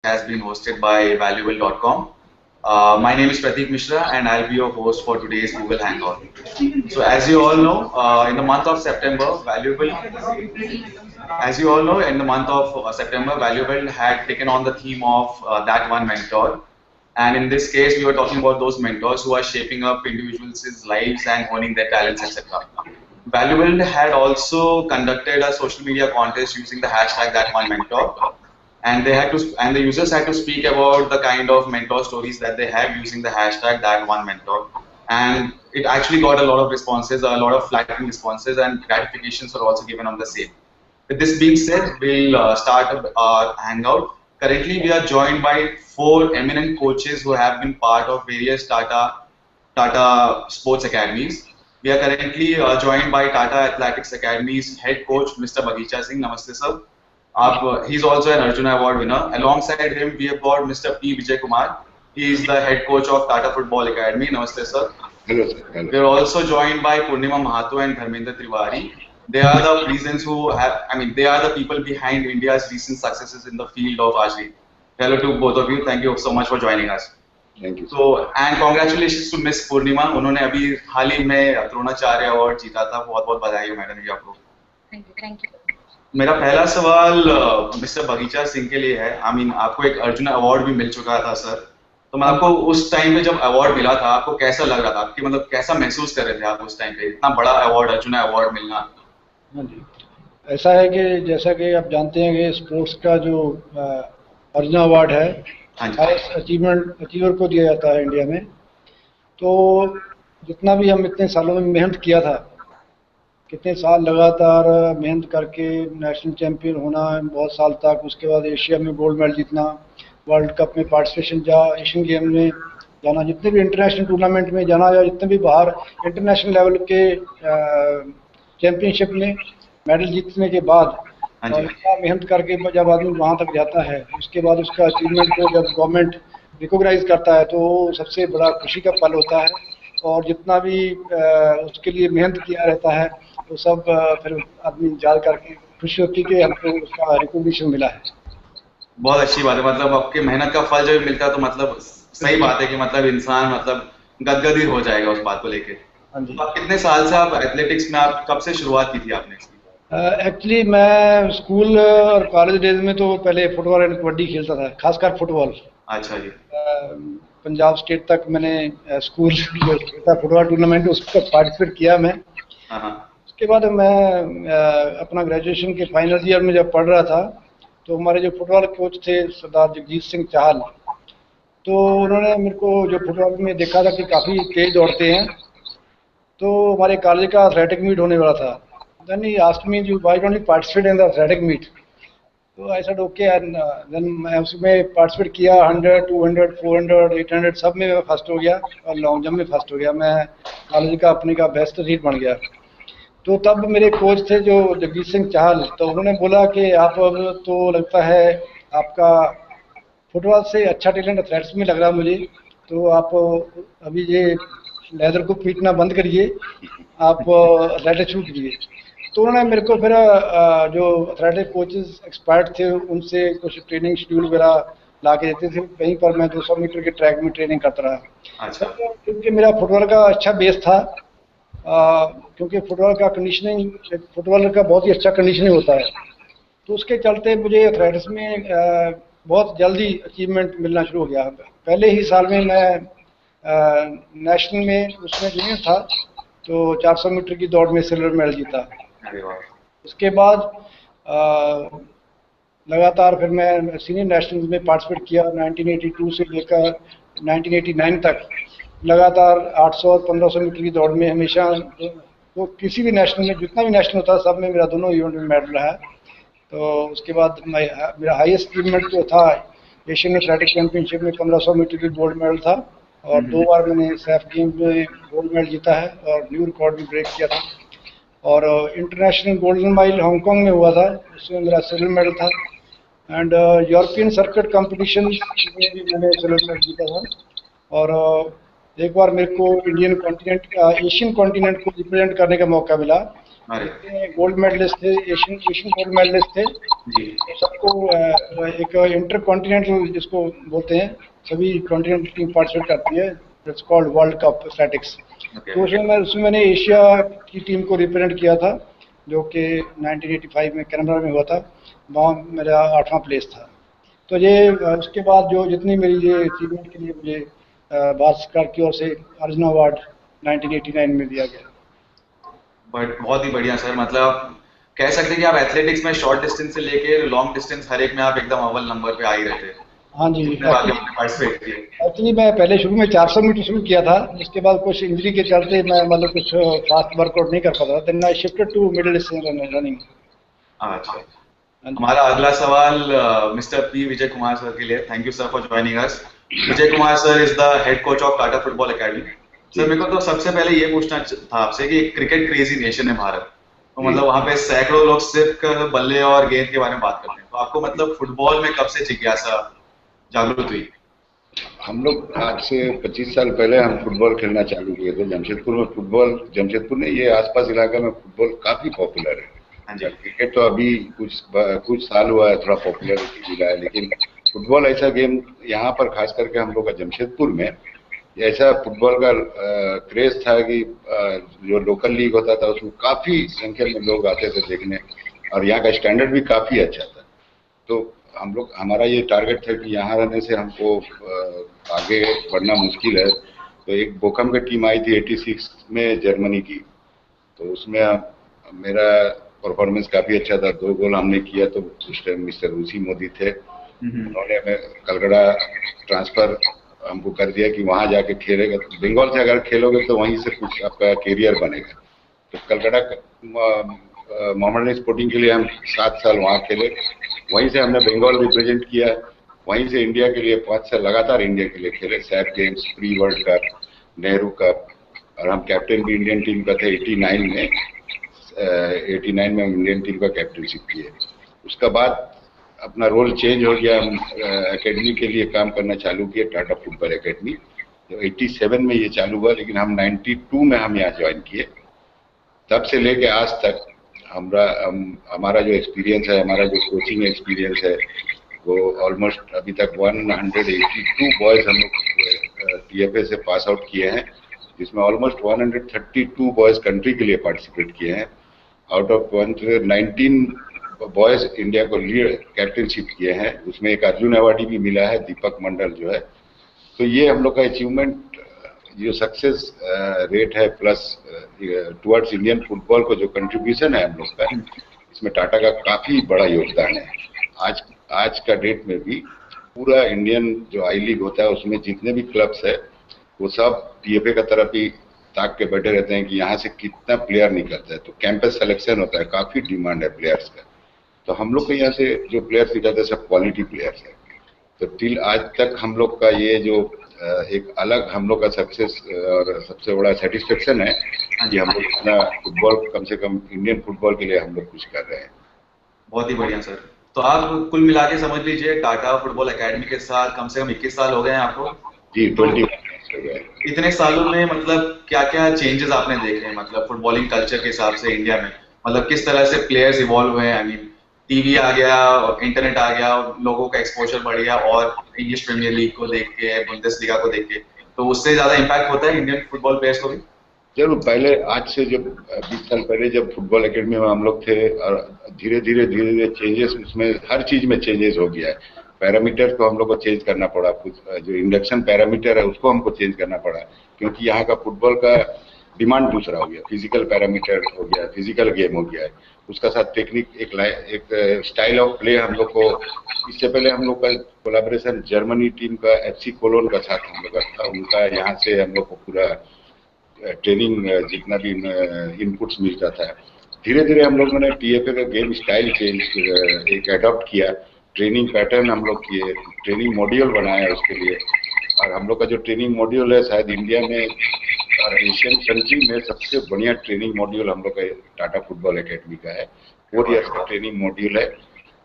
has been hosted by Valuable.com. My name is Prateek Mishra, and I'll be your host for today's Google Hangout. So, as you all know, in the month of September, Valuable had taken on the theme of that one mentor. And in this case, we were talking about those mentors who are shaping up individuals' lives and honing their talents, etc. Valuable had also conducted a social media contest using the hashtag that one mentor, and the users had to speak about the kind of mentor stories that they had using the hashtag that one mentor, and it actually got a lot of responses, a lot of flattering responses, and gratifications were also given on the same. With this being said, we'll start our hangout. Currently, we are joined by four eminent coaches who have been part of various Tata Sports Academies. We are currently joined by Tata Athletics Academy's head coach, Mr. Bagicha Singh. Namaste, sir. He's also an Arjuna Award winner. Alongside him, we have got Mr. P. Vijay Kumar. He is the head coach of Tata Football Academy. Namaste, sir. Hello, sir. Hello. We are also joined by Purnima Mahato and Dharmendra Tiwari. They are the reasons they are the people behind India's recent successes in the field of archery. Hello to both of you. Thank you so much for joining us. Thank you. So, and congratulations to Miss Purnima. उन्होंने अभी हाल ही में Dronacharya award जीता था. बहुत बहुत बधाई हो madam जी आपको. Thank you. मेरा पहला सवाल मिस्टर बगीचा सिंह के लिए है. आपको एक अर्जुन अवार्ड भी मिल चुका था सर. तो मैं आपको उस टाइम पे जब अवार्ड मिला था, आपको कैसा लग रहा था? आपकी कैसा महसूस कर रहे थे आप उस टाइम पे, इतना बड़ा अवार्ड, अर्जुन अवार्ड मिलना? हाँ जी, ऐसा है कि जैसा कि आप जानते हैं कि स्पोर्ट्स का जो अर्जुन अवार्ड है, हाईएस्ट अचीवर को दिया जाता है इंडिया में. तो जितना भी हम इतने सालों में मेहनत किया था, कितने साल लगातार मेहनत करके नेशनल चैंपियन होना बहुत साल तक, उसके बाद एशिया में गोल्ड मेडल जीतना, वर्ल्ड कप में पार्टिसिपेशन, एशियन गेम में जाना, जितने भी इंटरनेशनल टूर्नामेंट में जाना, या जितने भी बाहर इंटरनेशनल लेवल के चैंपियनशिप में मेडल जीतने के बाद और इतना मेहनत करके जब आदमी वहाँ तक जाता है, उसके बाद उसका अचीवमेंट को जब गवर्नमेंट रिकॉग्नाइज करता है, तो सबसे बड़ा खुशी का पल होता है. और जितना भी उसके लिए मेहनत किया रहता है, तो सब फिर आदमी याद करके खुशी होती है कि हमको उसका रिकॉग्निशन मिला है. बहुत अच्छी बात है. आपके मेहनत का फल जब मिलता है तो सही बात है कि इंसान गदगद हो जाएगा उस बात को लेके. तो आप कितने साल से आप एथलेटिक्स में, आप कब से शुरुआत की थी आपने इसकी? एक्चुअली मैं स्कूल और कॉलेज डेज में तो पहले फुटबॉल एंड कबड्डी खेलता था, खासकर फुटबॉल. अच्छा जी. पंजाब स्टेट तक मैंने स्कूल जो था फुटबॉल टूर्नामेंट, उसका पार्टिसिपेट किया मैं. उसके बाद मैं अपना ग्रेजुएशन के फाइनल ईयर में जब पढ़ रहा था, तो हमारे जो फुटबॉल कोच थे सरदार जगजीत सिंह चाहल, तो उन्होंने मेरे को जो फुटबॉल में देखा था कि काफ़ी तेज दौड़ते हैं, तो हमारे कॉलेज का एथलेटिक मीट होने वाला था. Then he asked me why don't you participate in the athletic meet. तो I said okay, and then मैं उसमें पार्टिसिपेट किया. 100, 200, 400, 800 सब में फर्स्ट हो गया, और लॉन्ग जंप में फर्स्ट हो गया. मैं कॉलेज का अपने का बेस्ट एथलीट बन गया. तो तब मेरे कोच थे जो जगजीत सिंह चाहल, तो उन्होंने बोला कि आप अब तो लगता है आपका फुटबॉल से अच्छा टैलेंट एथलेटिक्स में लग रहा है मुझे, तो आप अभी ये लेदर को पीटना बंद करिए, आप एथलेटिक्स शुरू कीजिए. तो उन्होंने मेरे को फिर जो एथलेटिक कोचेस एक्सपर्ट थे, उनसे कुछ ट्रेनिंग शेड्यूल वगैरह ला के देते थे. कहीं पर मैं 200 मीटर के ट्रैक में ट्रेनिंग करता रहा. अच्छा. क्योंकि मेरा फुटबॉल का अच्छा बेस था, क्योंकि फुटबॉल का कंडीशनिंग, फुटबॉलर का बहुत ही अच्छा कंडीशनिंग होता है, तो उसके चलते मुझे एथलेटिक्स में बहुत जल्दी अचीवमेंट मिलना शुरू हो गया. पहले ही साल में मैं नेशनल में उसमें जूनियर था, तो 400 मीटर की दौड़ में सिल्वर मेडल जीता. उसके बाद लगातार फिर मैं सीनियर नेशनल में पार्टिसिपेट किया. 1982 से लेकर 1989 तक लगातार 800 और 1500 मीटर की दौड़ में हमेशा, तो किसी भी नेशनल में, जितना भी नेशनल होता है, सब में मेरा दोनों इवेंट में मेडल रहा है. तो उसके बाद मेरा हाईएस्ट अचीवमेंट जो था एशियन एथलेटिक चैंपियनशिप में 1500 मीटर की गोल्ड मेडल था, और 2 बार मैंने सैफ गेम में गोल्ड मेडल जीता है और न्यू रिकॉर्ड भी ब्रेक किया था. और इंटरनेशनल गोल्डन माइल हांगकांग में हुआ था, उसमें मेरा सिल्वर मेडल था. एंड यूरोपियन सर्किट कंपटीशन में भी मैंने सिल्वर मेडल जीता था. और एक बार मेरे को इंडियन कॉन्टिनेंट, एशियन कॉन्टिनेंट को रिप्रेजेंट करने का मौका मिला, अरे गोल्ड मेडलिस्ट थे, एशियन एशियन गोल्ड मेडलिस्ट थे जी। तो सबको एक इंटर कॉन्टिनेंटल जिसको बोलते हैं, सभी कॉन्टिनेंटल टीम पार्टिसिपेट करती है, it's called world cup athletics. Okay. तो उसमें मैंने एशिया की टीम को रिप्रेजेंट किया था, जो कि 1985 में कनाडा में हुआ था। वहाँ मेरा 8वां प्लेस था। तो ये उसके बाद जो जितनी मेरी ये अचीवमेंट के लिए मुझे भारत सरकार की ओर से अर्जुन अवार्ड 1989 में दिया गया। बट बहुत ही बढ़िया सर, मतलब कह सकते हैं कि आप एथलेटिक्स में शॉर्ट डिस्टेंस से लेके लॉन्ग डिस्टेंस हर एक में आप एकदम अव्वल नंबर पे आ ही रहे थे, हाँ जी, जितने बार भी आपने पार्टिसिपेट किए। एक्चुअली मैं पहले शुरू में 400 मीटर शुरू किया था, उसके बाद कुछ इंजरी के चलते मैं मतलब कुछ फास्ट वर्कआउट नहीं कर पाता, then I shifted to middle distance running. अच्छा, हाँ जी। हमारा अगला सवाल Mr P Vijay Kumar sir के लिए। Thank you sir for joining us. Vijay Kumar sir is the head coach of Tata football academy. Sir मेरे को तो सबसे पहले ये पूछना था आपसे कि क्रिकेट क्रेजी नेशन है भारत, तो मतलब वहाँ पे सैकड़ों लोग सिर्फ बल्ले और गेंद के बारे में बात करते हैं, तो आपको मतलब फुटबॉल में कब से जिज्ञासा जागृत हुई? हम लोग आज से 25 साल पहले हम फुटबॉल खेलना चालू किए थे जमशेदपुर में। फुटबॉल जमशेदपुर ने ये आसपास इलाका में फुटबॉल काफी पॉपुलर है। हाँ जी। क्रिकेट तो अभी कुछ साल हुआ है थोड़ा पॉपुलरिटी मिला है, लेकिन फुटबॉल ऐसा गेम यहाँ पर खास करके हम लोग का जमशेदपुर में ऐसा फुटबॉल का क्रेज था कि जो लोकल लीग होता था उसमें काफी संख्या में लोग आते थे देखने, और यहाँ का स्टैंडर्ड भी काफी अच्छा था। तो हम लोग, हमारा ये टारगेट था कि यहाँ रहने से हमको आगे बढ़ना मुश्किल है। तो एक बोकम की टीम आई थी 86 में जर्मनी की, तो उसमें मेरा परफॉर्मेंस काफी अच्छा था, 2 गोल हमने किया। तो उस टाइम मिस्टर रूसी मोदी थे, उन्होंने हमें कलकत्ता ट्रांसफर हमको कर दिया कि वहां जाके खेलेगा, बंगाल से अगर खेलोगे तो वहीं से कुछ आपका कैरियर बनेगा। तो कलकत्ता मोहम्मद अली स्पोर्टिंग के लिए हम 7 साल वहाँ खेले, वहीं से हमने बंगाल रिप्रेजेंट किया, वहीं से इंडिया के लिए 5 साल लगातार इंडिया के लिए खेले, SAF games, pre world cup, Nehru cup, और हम कैप्टन भी इंडियन टीम का थे 89 में हम इंडियन टीम का कैप्टनशिप किए। उसके बाद अपना रोल चेंज हो गया, हम एकेडमी के लिए काम करना चालू किए, टाटा फुटबॉल एकेडमी। तो 87 में ये चालू हुआ, लेकिन हम 92 में हम यहाँ ज्वाइन किए। तब से लेके आज तक हमारा जो एक्सपीरियंस है, हमारा जो कोचिंग एक्सपीरियंस है, वो ऑलमोस्ट अभी तक 182 बॉयज हम लोग टीएफए से पास आउट किए हैं, जिसमें ऑलमोस्ट 132 बॉयज कंट्री के लिए पार्टिसिपेट किए हैं। आउट ऑफ 119 बॉयज इंडिया को लीड कैप्टनशिप किए हैं, उसमें एक अर्जुन अवार्डी भी मिला है, दीपक मंडल जो है। तो ये हम लोग का अचीवमेंट, जो सक्सेस रेट है, प्लस टुवर्ड्स इंडियन फुटबॉल को जो कंट्रीब्यूशन है हम लोग का, इसमें टाटा का काफी बड़ा योगदान है। आज का डेट में भी पूरा इंडियन जो आई लीग होता है उसमें जितने भी क्लब्स है वो सब टीएफए का तरफ ही ताक के बैठे रहते हैं कि यहाँ से कितना प्लेयर निकलता है। तो कैंपस सिलेक्शन होता है, काफी डिमांड है प्लेयर्स का। तो हम लोग के यहाँ से जो प्लेयर्स निकलते हैं सब क्वालिटी प्लेयर्स है। तो टिल आज तक हम लोग का ये जो एक अलग हम लोग का सक्सेस और सबसे बड़ा सेटिस्फेक्शन है कि हम लोग अपना फुटबॉल, कम से कम इंडियन फुटबॉल के लिए हम लोग कुछ कर रहे हैं। बहुत ही बढ़िया सर। तो आप कुल मिला के समझ लीजिए टाटा फुटबॉल एकेडमी के साथ कम से कम 21 साल हो गए हैं आपको? जी, 21 हो गए। इतने सालों में मतलब क्या क्या चेंजेस आपने देखे हैं, मतलब फुटबॉलिंग कल्चर के हिसाब से इंडिया में, मतलब किस तरह से प्लेयर्स इवॉल्व हुए हैं? आई मीन टीवी आ गया, इंटरनेट आ गया, लोगों का एक्सपोजर बढ़ गया, और इंग्लिश प्रीमियर लीग को देख के, बुंदेसलीगा को देख के, तो उससे ज्यादा इम्पैक्ट होता है इंडियन फुटबॉल प्लेयर्स को भी? जरूर। पहले, आज से जब 20 साल पहले जब फुटबॉल एकेडमी में हम लोग थे, और धीरे धीरे चेंजेस, उसमें हर चीज में चेंजेस हो गया है। पैरामीटर को हम लोग को चेंज करना पड़ा, जो इंडक्शन पैरामीटर है उसको हमको चेंज करना पड़ा, क्योंकि यहाँ का फुटबॉल का डिमांड दूसरा हो गया। फिजिकल पैरामीटर हो गया, फिजिकल गेम हो गया है, उसका साथ टेक्निक, एक स्टाइल ऑफ प्ले हम लोग को। इससे पहले हम लोग का कोलैबोरेशन जर्मनी टीम का FC कोलोन का साथ हम लोग का था, उनका यहाँ से हम लोग को पूरा ट्रेनिंग जितना भी इनपुट्स मिलता था। धीरे धीरे हम लोगों ने टीएफए का गेम स्टाइल चेंज एक अडॉप्ट किया, ट्रेनिंग पैटर्न हम लोग किए, ट्रेनिंग मॉड्यूल बनाया उसके लिए। और हम लोग का जो ट्रेनिंग मॉड्यूल है, शायद इंडिया में और एशियन कंट्री में सबसे बढ़िया ट्रेनिंग मॉड्यूल हम लोग का टाटा फुटबॉल एकेडमी का है। 4 ईयर्स का ट्रेनिंग मॉड्यूल है,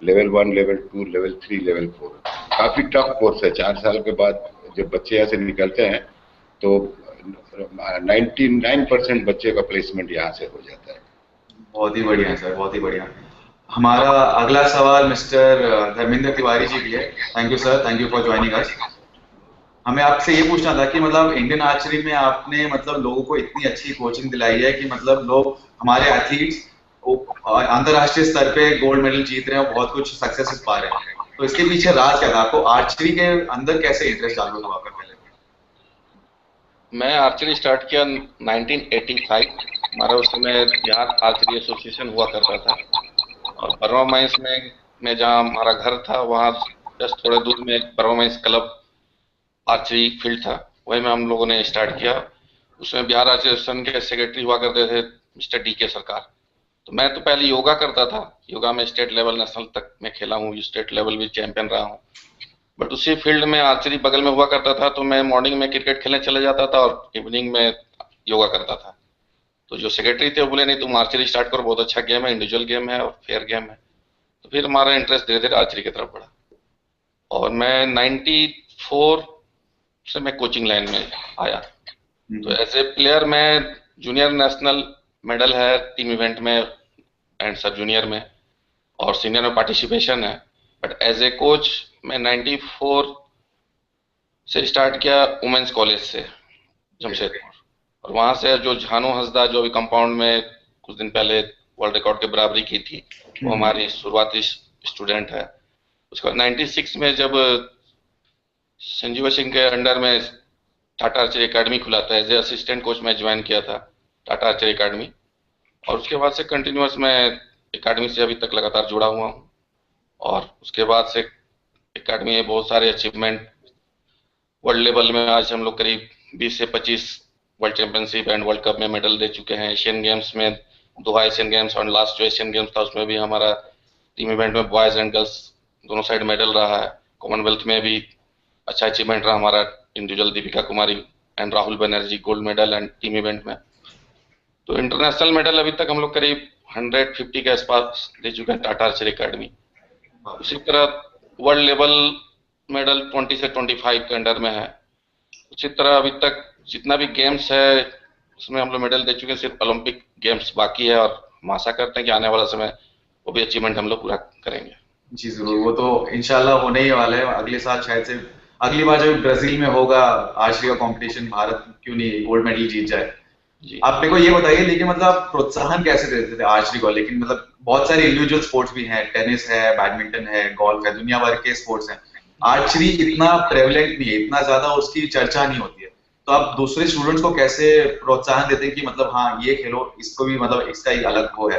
लेवल 1, लेवल 2, लेवल 3, लेवल 4। काफी टफ कोर्स है। 4 साल के बाद जब बच्चे यहाँ से निकलते हैं तो 99% बच्चे का प्लेसमेंट यहाँ से हो जाता है। बहुत ही बढ़िया सर, बहुत ही बढ़िया। हमारा अगला सवाल मिस्टर धर्मेंद्र तिवारी जी की है। Thank you sir, thank you for joining अस। हमें आपसे ये पूछना था कि मतलब इंडियन आर्चरी में आपने मतलब लोगों को इतनी अच्छी कोचिंग दिलाई है कि मतलब लोग, हमारे एथलीट्स अंतरराष्ट्रीय स्तर पे गोल्ड मेडल जीत रहे हैं और बहुत कुछ सक्सेस पा रहे हैं। तो इसके पीछे राज क्या था? आपको आर्चरी के अंदर कैसे इंटरेस्ट जागरूक हुआ आपका पहले? मैं आर्चरी स्टार्ट किया 1985। हमारा उस समय बिहार आर्चरी एसोसिएशन हुआ करता था, और बर्मा माइंस में जहाँ हमारा घर था वहाँ जस्ट थोड़े दूर में एक Burma mines club archery field था, वही में हम लोगों ने स्टार्ट किया। उसमें बिहार आर्चरी एसोसिएशन के सेक्रेटरी हुआ करते थे मिस्टर DK सरकार। तो मैं तो पहले योगा करता था, योगा में स्टेट लेवल नेशनल तक मैं खेला हूँ, स्टेट लेवल भी चैंपियन रहा हूँ। बट उसी फील्ड में आर्चरी बगल में हुआ करता था, तो मैं मॉर्निंग में क्रिकेट खेलने चले जाता था और इवनिंग में योगा करता था। तो जो सेक्रेटरी थे वो बोले नहीं तुम आर्चरी स्टार्ट करो, बहुत अच्छा गेम है, इंडिविजुअल गेम है और फेयर गेम है। तो फिर हमारा इंटरेस्ट धीरे धीरे आर्चरी की तरफ बढ़ा, और मैं 94 से मैं कोचिंग लाइन में आया। तो एज ए प्लेयर मैं जूनियर नेशनल मेडल है टीम इवेंट में एंड सब जूनियर में, और सीनियर में पार्टिसिपेशन है। बट एज ए कोच मैं 94 से स्टार्ट किया वुमेन्स कॉलेज से जमशेदपुर, और वहां से जो झानू हंसदा जो अभी कंपाउंड में कुछ दिन पहले वर्ल्ड रिकॉर्ड के बराबरी की थी, वो हमारी शुरुआती स्टूडेंट है। उसके बाद 96 में जब संजीव सिंह के अंडर में टाटा आर्चरी एकेडमी खुला था, एज ए असिस्टेंट कोच मैं ज्वाइन किया था टाटा आर्चरी एकेडमी, और उसके बाद से कंटिन्यूअस मैं एकेडमी से अभी तक लगातार जुड़ा हुआ हूँ। और उसके बाद से एकेडमी में बहुत सारे अचीवमेंट वर्ल्ड लेवल में, आज हम लोग करीब 20 से 25 world championship and world cup में मेडल दे चुके हैं। एशियन गेम्स में 2 एशियन गेम्स और लास्ट जो एशियन गेम्स था उसमें भी हमारा टीम इवेंट में बॉयज एंड गर्ल्स दोनों साइड मेडल रहा है। कॉमनवेल्थ में भी अच्छा अचीवमेंट रहा हमारा, individual Deepika Kumari and Rahul Banerjee gold medal and team event में। तो इंटरनेशनल मेडल अभी तक हम लोग करीब 150 के आसपास दे चुके हैं टाटा आर्चरी एकेडमी। उसी तरह वर्ल्ड लेवल मेडल 20 से 25 के अंडर में है। उसी तरह अभी तक जितना भी गेम्स है उसमें हम लोग मेडल दे चुके हैं, सिर्फ ओलंपिक गेम्स बाकी है, और हम आशा करते हैं कि आने वाला समय वो भी अचीवमेंट हम लोग पूरा करेंगे। जी जरूर, वो तो इंशाल्लाह होने ही वाला है। अगले साल शायद से, अगली बार जब ब्राजील में होगा आर्चरी का कंपटीशन, भारत क्यों नहीं गोल्ड मेडल जीत जाए। आप मेरे को ये बताइए, लेकिन मतलब प्रोत्साहन कैसे देते थे आर्चरी को? लेकिन मतलब बहुत सारे इंडिविजुअल स्पोर्ट्स भी हैं, टेनिस है, बैडमिंटन है, गोल्फ है, दुनिया भर के स्पोर्ट्स हैं। आर्चरी इतना प्रेवलेंट नहीं है, इतना ज्यादा उसकी चर्चा नहीं होती है। तो आप दूसरे स्टूडेंट्स को कैसे प्रोत्साहन देते हैं कि मतलब हाँ ये खेलो, इसको भी मतलब इसका ही अलग वो है?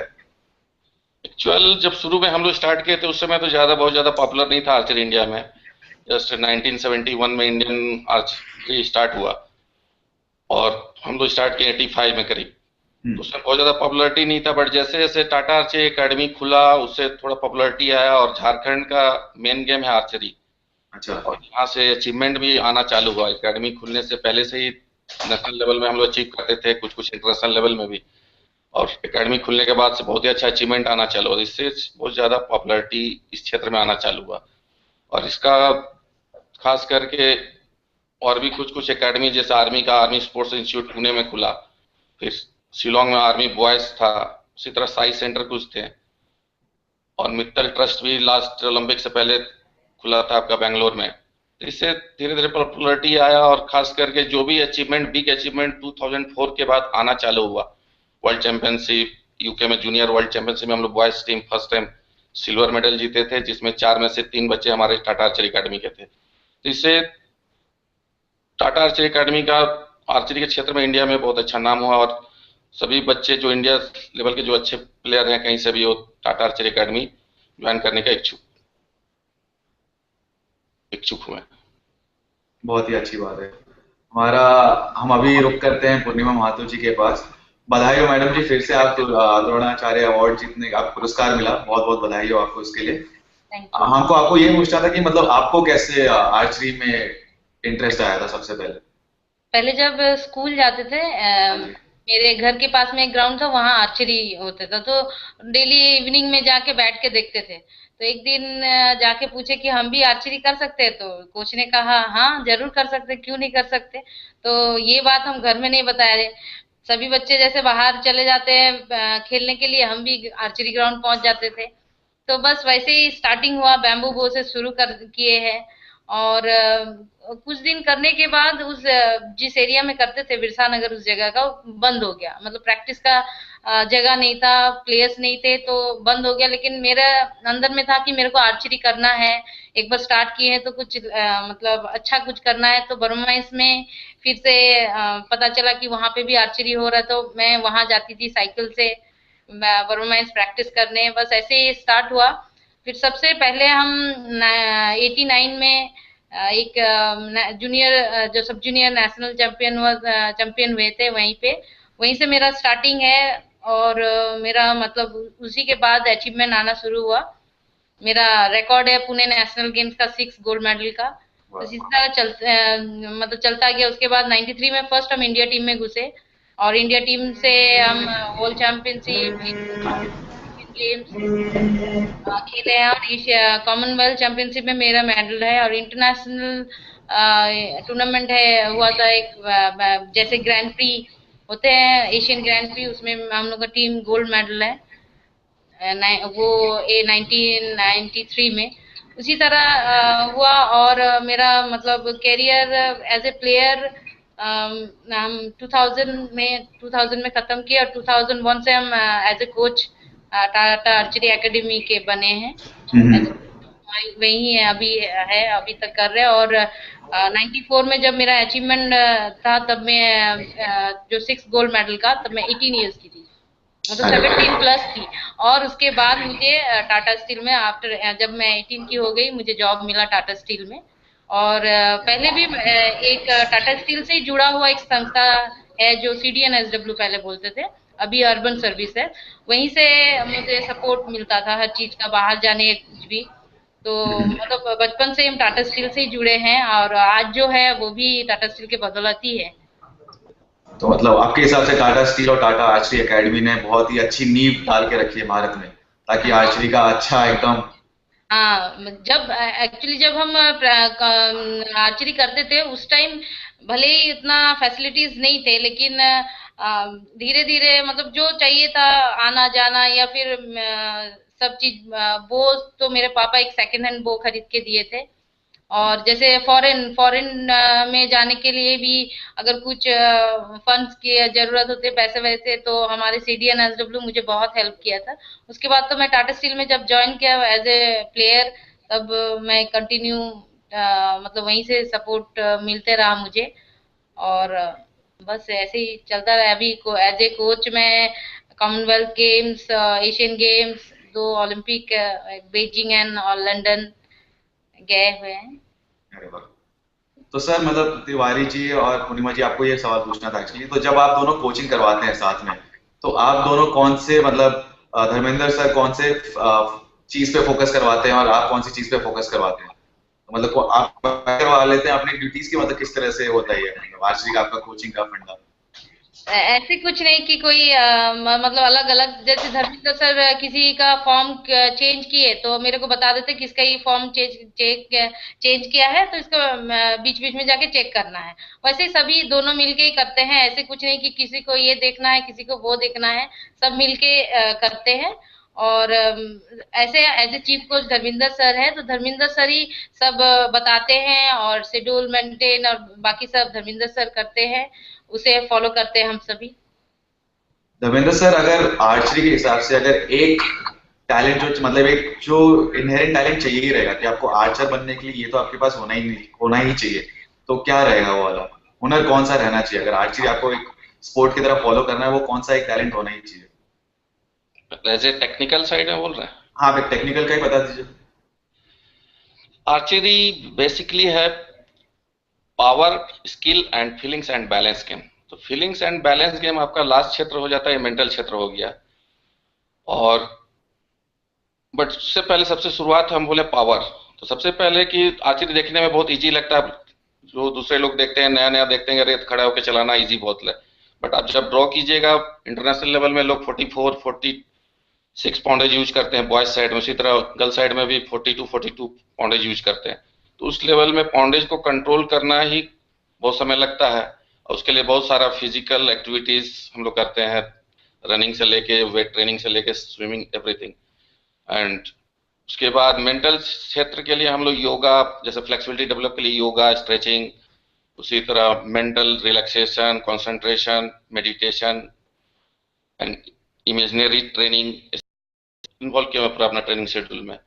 एक्चुअल जब शुरू में हम लोग स्टार्ट किए थे उस समय तो बहुत ज्यादा पॉपुलर नहीं था आर्चरी इंडिया में। जस्ट 1971 में इंडियन आर्चरी स्टार्ट हुआ, और हम लोग स्टार्ट किए 85 में करीब। तो उसमें बहुत ज्यादा पॉपुलरिटी नहीं था, बट जैसे जैसे टाटा आर्चरी एकेडमी खुला उससे थोड़ा पॉपुलरिटी आया, और झारखंड का मेन गेम है आर्चरी। अच्छा। और यहाँ से अचीवमेंट भी आना चालू हुआ। एकेडमी खुलने से पहले से ही नेशनल लेवल में हम लोग अचीव करते थे, कुछ कुछ इंटरनेशनल लेवल में भी, और एकेडमी खुलने के बाद से बहुत ही अच्छा अचीवमेंट आना चालू हुआ। इससे बहुत ज्यादा पॉपुलरिटी इस क्षेत्र में आना चालू हुआ। और इसका खास करके और भी कुछ कुछ एकेडमी, जैसे आर्मी का आर्मी स्पोर्ट्स इंस्टीट्यूट पुणे में खुला, फिर शिलोंग में आर्मी बॉयज था, उसी तरह साई सेंटर कुछ थे, और मित्तल ट्रस्ट भी लास्ट ओलंपिक से पहले खुला था आपका बेंगलोर में। इससे धीरे धीरे पॉपुलरिटी आया, और खास करके जो भी अचीवमेंट बिग अचीवमेंट 2004 के बाद आना चालू हुआ। वर्ल्ड चैंपियनशिप यूके में जूनियर वर्ल्ड चैंपियनशिप में हम लोग boys team first time silver medal जीते थे, जिसमें 4 में से 3 बच्चे हमारे टाटा आर्चरी एकेडमी के थे। तो इससे टाटा आर्चरी एकेडमी का आर्चरी के क्षेत्र में इंडिया में बहुत अच्छा नाम हुआ, और सभी बच्चे जो इंडिया लेवल के जो अच्छे प्लेयर हैं कहीं से भी वो टाटा आर्चरी एकेडमी ज्वाइन करने का इच्छुक हुए। बहुत ही अच्छी बात है। हम अभी रुक करते हैं पूर्णिमा महातो जी के पास। बधाई हो मैडम जी, फिर से आप द्रोणाचार्य अवार्ड जीतने का पुरस्कार मिला, बहुत बहुत बधाई हो आपको इसके लिए। हमको आपको ये पूछना था कि मतलब आपको कैसे आर्चरी में इंटरेस्ट आया था सबसे पहले? पहले जब स्कूल जाते थे, मेरे घर के पास में एक ग्राउंड था, वहाँ आर्चरी होता था, तो डेली इवनिंग में जाके बैठ के देखते थे। तो एक दिन जाके पूछे कि हम भी आर्चरी कर सकते हैं, तो कोच ने कहा हाँ जरूर कर सकते, क्यों नहीं कर सकते। तो ये बात हम घर में नहीं बताए, सभी बच्चे जैसे बाहर चले जाते हैं खेलने के लिए, हम भी आर्चरी ग्राउंड पहुंच जाते थे। तो बस वैसे ही स्टार्टिंग हुआ, बैम्बू बो से शुरू कर किए हैं। और कुछ दिन करने के बाद उस जिस एरिया में करते थे बिरसा नगर, उस जगह का वो बंद हो गया। मतलब प्रैक्टिस का जगह नहीं था, प्लेयर्स नहीं थे, तो बंद हो गया। लेकिन मेरे अंदर में था कि मेरे को आर्चरी करना है, एक बार स्टार्ट किए हैं तो कुछ मतलब अच्छा कुछ करना है। तो बर्मा में फिर से पता चला कि वहां पे भी आर्चरी हो रहा है, तो मैं वहां जाती थी साइकिल से बर्मा प्रैक्टिस करने। बस ऐसे ही स्टार्ट हुआ। फिर सबसे पहले हम 89 में एक जूनियर जो सब जूनियर नेशनल चैंपियन हुए थे वहीं पे, वहीं से मेरा स्टार्टिंग है। और मेरा मतलब उसी के बाद अचीवमेंट आना शुरू हुआ। मेरा रिकॉर्ड है पुणे नेशनल गेम्स का 6 गोल्ड मेडल का। तो इसी तरह मतलब चलता गया। उसके बाद 93 में फर्स्ट हम इंडिया टीम में घुसे, और इंडिया टीम से हम वर्ल्ड चैंपियनशिप, गेम्स खेले हैं। और कॉमनवेल्थ चैंपियनशिप में मेरा मेडल है। और इंटरनेशनल टूर्नामेंट है हुआ था एक, जैसे ग्रैंड प्री होते हैं, एशियन ग्रैंड प्री, उसमें हम लोग का टीम गोल्ड मेडल है वो 1993 में। उसी तरह हुआ। और मेरा मतलब करियर एज ए प्लेयर हम 2000 में खत्म किया, और 2001 से हम as a coach Tata archery academy के बने हैं। वही है अभी, है अभी तक कर रहे हैं। और 94 में जब मेरा अचीवमेंट था, तब मैं जो 6 गोल्ड मेडल का, तब मैं 18 ईयर्स की थी, मतलब 17 प्लस थी। और उसके बाद मुझे टाटा स्टील में आफ्टर जब मैं 18 की हो गई, मुझे जॉब मिला टाटा स्टील में। और पहले भी एक टाटा स्टील से ही जुड़ा हुआ एक संस्था है जो CDNSW पहले बोलते थे, अभी अर्बन सर्विस है। वहीं से मुझे सपोर्ट मिलता था हर चीज का, बाहर जाने कुछ भी। तो मतलब बचपन से हम टाटा स्टील से ही जुड़े हैं, और आज जो है वो भी टाटा स्टील के बदौलत ही है। तो मतलब आपके हिसाब से टाटा स्टील और टाटा आर्चरी एकेडमी ने बहुत ही अच्छी नींव डाल के रखी है भारत में, ताकि आर्चरी का अच्छा एकदम। हाँ, जब एक्चुअली जब हम आर्चरी करते थे उस टाइम भले ही इतना फैसिलिटीज नहीं थे, लेकिन धीरे धीरे मतलब जो चाहिए था आना जाना या फिर सब चीज, बो तो मेरे पापा एक सेकंड हैंड बो खरीद के दिए थे। और जैसे फॉरेन में जाने के लिए भी अगर कुछ फंड्स की जरूरत होती है, पैसे वैसे, तो हमारे CDNSW मुझे बहुत हेल्प किया था। उसके बाद तो मैं टाटा स्टील में जब ज्वाइन किया एज ए प्लेयर, तब मैं कंटिन्यू मतलब वहीं से सपोर्ट मिलते रहा मुझे। और बस ऐसे ही चलता रहा। अभी को एज ए कोच मैं Commonwealth games, Asian games, 2 Olympic, Beijing and और लंदन गए हुए हैं। तो सर मतलब तिवारी जी और पूर्णिमा जी, आपको ये सवाल पूछना था एक्चुअली। तो जब आप दोनों कोचिंग करवाते हैं साथ में, तो आप दोनों कौन से मतलब धर्मेंद्र सर कौन से चीज पे फोकस करवाते हैं और आप कौन सी चीज पे फोकस करवाते हैं? मतलब आप करवा लेते हैं अपनी ड्यूटीज की, मतलब किस तरह से होता है मतलब आर्चरी का आपका कोचिंग का फंडा? ऐसे कुछ नहीं कि कोई मतलब अलग अलग, जैसे धर्मेंद्र सर किसी का फॉर्म चेंज किए तो मेरे को बता देते किसका ये फॉर्म चेंज किया है, तो इसको बीच बीच में जाके चेक करना है। वैसे ही सभी दोनों मिलके ही करते हैं। ऐसे कुछ नहीं कि किसी को ये देखना है किसी को वो देखना है, सब मिलके करते हैं। और ऐसे as a chief coach Dharmendra sir है, तो धर्मेंद्र सर ही सब बताते हैं, और शेड्यूल मेंटेन और बाकी सब धर्मेंद्र सर करते हैं, उसे फॉलो करते हैं हम सभी। धर्मेंद्र सर, अगर आर्चरी के हिसाब से अगर एक टैलेंट जो मतलब एक जो इनहेरेंट टैलेंट चाहिए ही रहेगा कि आपको आर्चर बनने के लिए, ये तो आपके पास होना ही चाहिए, तो क्या रहेगा वो वाला हुनर? कौन सा रहना चाहिए अगर आर्चरी आपको एक स्पोर्ट की तरह फॉलो करना है? वो कौन सा एक टैलेंट होना ही चाहिए? वैसे टेक्निकल साइड में बोल रहे हैं? हाँ, टेक्निकल का ही बता दीजिए। आर्चरी बेसिकली है power, skill and feelings and balance game. तो फीलिंग्स एंड बैलेंस गेम आपका लास्ट क्षेत्र हो जाता है, मेंटल क्षेत्र हो गया। और बट उससे पहले सबसे शुरुआत हम बोले पावर, तो सबसे पहले कि आर्चरी देखने में बहुत इजी लगता है, जो दूसरे लोग देखते हैं नया नया देखते हैं, रेत खड़ा होकर चलाना इजी बहुत है। बट आप जब ड्रॉ कीजिएगा इंटरनेशनल लेवल में लोग 44, 46 पाउंडेज यूज करते हैं बॉयज साइड में, उसी तरह गर्ल साइड में भी 42, 42 पाउंडेज यूज करते हैं। तो उस लेवल में पाउंडेज को कंट्रोल करना ही बहुत समय लगता है। और उसके लिए बहुत सारा फिजिकल एक्टिविटीज हम लोग करते हैं, रनिंग से लेके वेट ट्रेनिंग से लेके स्विमिंग एवरीथिंग। एंड उसके बाद मेंटल क्षेत्र के लिए हम लोग योगा, जैसे फ्लेक्सिबिलिटी डेवलप के लिए योगा, स्ट्रेचिंग, उसी तरह mental relaxation, concentration, meditation and imaginary training involve किया मैं पूरा अपना ट्रेनिंग शेड्यूल में।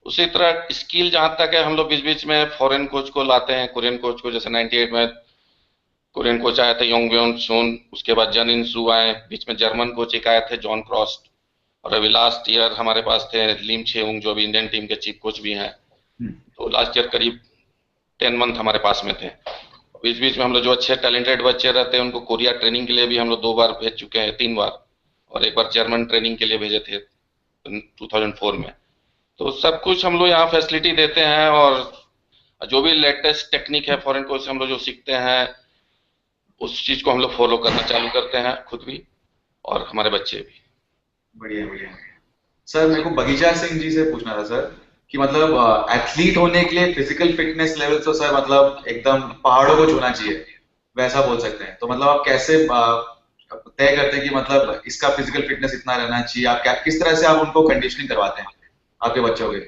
उसी तरह स्किल जहाँ तक है, हम लोग बीच बीच में फॉरेन कोच को लाते हैं, कोरियन कोच को, जैसे 98 में कोरियन कोच आए थे योंग ब्योन सुन, उसके बाद जन इन सू आए, बीच में जर्मन कोच एक आए थे जॉन क्रॉस्ट, और अभी लास्ट ईयर हमारे पास थे लिम छेउंग जो अभी इंडियन टीम के चीफ कोच भी हैं। तो लास्ट ईयर करीब 10 मंथ हमारे पास में थे। बीच बीच में हम लोग जो अच्छे टैलेंटेड बच्चे रहते हैं उनको कोरिया ट्रेनिंग के लिए भी हम लोग 2 बार भेज चुके हैं, 3 बार, और एक बार जर्मन ट्रेनिंग के लिए भेजे थे 2004 में। तो सब कुछ हम लोग यहाँ फैसिलिटी देते हैं, और जो भी लेटेस्ट टेक्निक है फॉरेन कोच से हम लोग जो सीखते हैं उस चीज को हम लोग फॉलो करना चालू करते हैं, खुद भी और हमारे बच्चे भी। बढ़िया बढ़िया। सर मेरे को बगीचा सिंह जी से पूछना था सर कि मतलब एथलीट होने के लिए फिजिकल फिटनेस लेवल तो सर मतलब एकदम पहाड़ों को छूना चाहिए, वैसा बोल सकते हैं। तो मतलब आप कैसे तय करते हैं कि मतलब इसका फिजिकल फिटनेस इतना रहना चाहिए? आप क्या किस तरह से आप उनको कंडीशनिंग करवाते हैं आपके बच्चों के?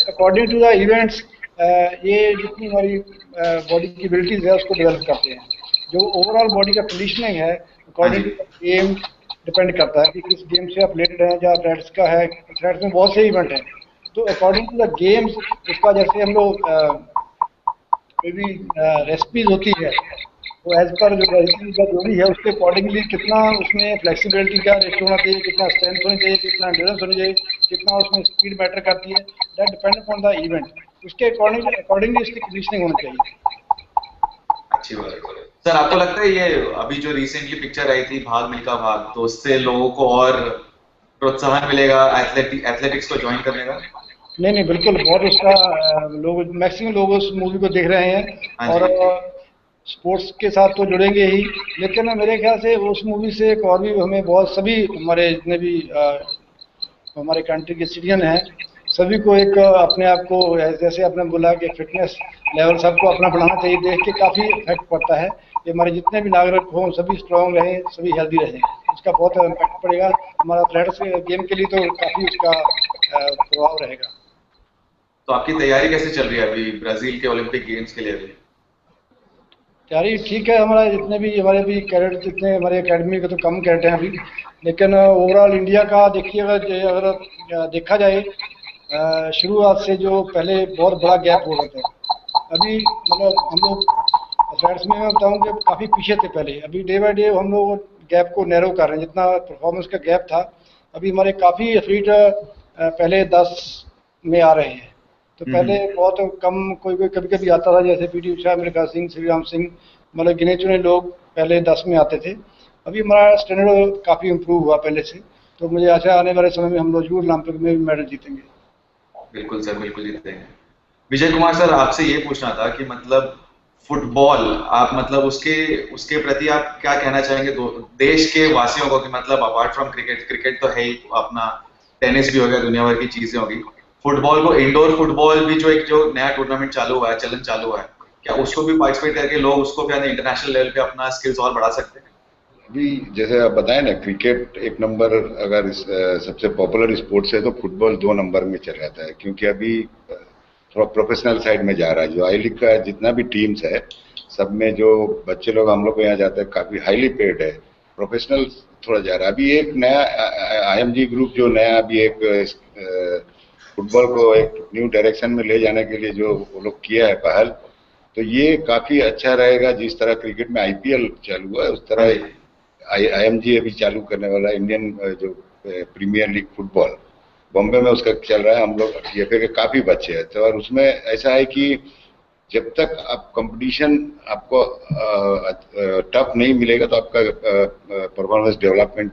अकॉर्डिंग टू द इवेंट्स ये जितनी हमारी बॉडी की एबिलिटीज है उसको डेवलप करते हैं। जो ओवरऑल बॉडी का कंडीशनिंग है अकॉर्डिंग टू गेम डिपेंड करता है कि किस गेम से आप रिलेटेड हैं। जहाँ एथलेट्स का है, एथलेट्स में बहुत से इवेंट हैं, तो अकॉर्डिंग टू द गेम्स उसका जैसे हम लोग कोई भी रेसिपीज होती है तो एज पर जो रेसिपी का जो भी है उसके अकॉर्डिंगली कितना उसमें फ्लेक्सिबिलिटी का रेशियो होना चाहिए, कितना स्ट्रेंथ होनी चाहिए, कितना एंड्योरेंस होनी चाहिए, कितना उसमें स्पीड मैटर करती है, that depend upon the event. उसके अकॉर्डिंगली इसकी कंडीशनिंग होनी चाहिए। अच्छी बात है सर। आपको लगता है ये अभी जो रिसेंटली पिक्चर आई थी भाग मिल्खा भाग, तो उससे लोगों को और प्रोत्साहन मिलेगा एथलेटिक्स को ज्वाइन करने का? नहीं बिल्कुल, बहुत उसका लोग मैक्सिमम लोग उस मूवी को देख रहे हैं और स्पोर्ट्स के साथ तो जुड़ेंगे ही, लेकिन मेरे ख्याल से उस मूवी से एक और भी हमें बहुत सभी हमारे जितने भी हमारे कंट्री के सिटीजन हैं सभी को एक अपने आप को जैसे आपने बोला कि फिटनेस लेवल सबको अपना बढ़ाना चाहिए, देख के काफ़ी इफेक्ट पड़ता है कि हमारे जितने भी नागरिक हों सभी स्ट्रॉन्ग रहें, सभी हेल्दी रहें, उसका बहुत इम्पैक्ट पड़ेगा। हमारा एथलेटिक्स गेम के लिए तो काफ़ी उसका प्रभाव रहेगा। तो आपकी तैयारी कैसे चल रही है अभी ब्राजील के ओलंपिक गेम्स के लिए? अभी तैयारी ठीक है, हमारा जितने भी हमारे भी कैडेट जितने हमारे एकेडमी के तो कम कैडेट हैं अभी, लेकिन ओवरऑल इंडिया का देखिए अगर देखा जाए शुरुआत से जो पहले बहुत बड़ा गैप हो गया था, अभी मतलब हम लोग एथलेट्स में मैं बताऊँ कि काफ़ी पीछे थे पहले, अभी डे बाई डे हम लोग गैप को नैरो कर रहे हैं। जितना परफॉर्मेंस का गैप था अभी हमारे काफ़ी एथलीट पहले 10 में आ रहे हैं, तो पहले बहुत कम कोई कभी कभी आता था, जैसे पीटी उषा, मिल्खा सिंह, श्रीराम सिंह, मतलब गिने चुने लोग पहले 10 में आते थे। अभी हमारा स्टैंडर्ड काफ़ी इम्प्रूव हुआ पहले से, तो मुझे आशा आने वाले समय में हम लोग जरूर ओलंपिक में भी मेडल जीतेंगे। बिल्कुल सर, बिल्कुल जीतेंगे। विजय कुमार सर, आपसे ये पूछना था कि मतलब फुटबॉल आप मतलब उसके प्रति आप क्या कहना चाहेंगे देश के वासियों को कि मतलब अपार्ट फ्रॉम क्रिकेट तो है ही, अपना टेनिस भी हो गया, दुनिया भर की चीजें होगी, फुटबॉल को इंडोर फुटबॉल भी जो नया टूर्नामेंट चालू हुआ है, चलन चालू हुआ है, क्या उसको भी पार्टिसिपेट करके लोग उसको भी इंटरनेशनल लेवल पे अपना स्किल्स और बढ़ा सकते हैं? अभी जैसे आप बताएं ना, क्रिकेट 1 नंबर अगर सबसे पॉपुलर स्पोर्ट्स है तो फुटबॉल 2 नंबर में चल जाता है, क्योंकि अभी थोड़ा प्रोफेशनल साइड में जा रहा है। जो आई लीग का जितना भी टीम्स है सब में जो बच्चे लोग हम लोग को यहाँ जाते हैं काफी हाईली पेड है, प्रोफेशनल थोड़ा जा रहा है। अभी एक नया IMG ग्रुप जो नया अभी एक फुटबॉल को एक न्यू डायरेक्शन में ले जाने के लिए जो वो लोग किया है पहल, तो ये काफी अच्छा रहेगा। जिस तरह क्रिकेट में IPL चालू हुआ है उस तरह IMG अभी चालू करने वाला है, इंडियन जो प्रीमियर लीग फुटबॉल बॉम्बे में उसका चल रहा है। हम लोग TFA के काफी बच्चे हैं, तो और उसमें ऐसा है कि जब तक आप कंपटीशन आपको टफ नहीं मिलेगा तो आपका परफॉर्मेंस डेवलपमेंट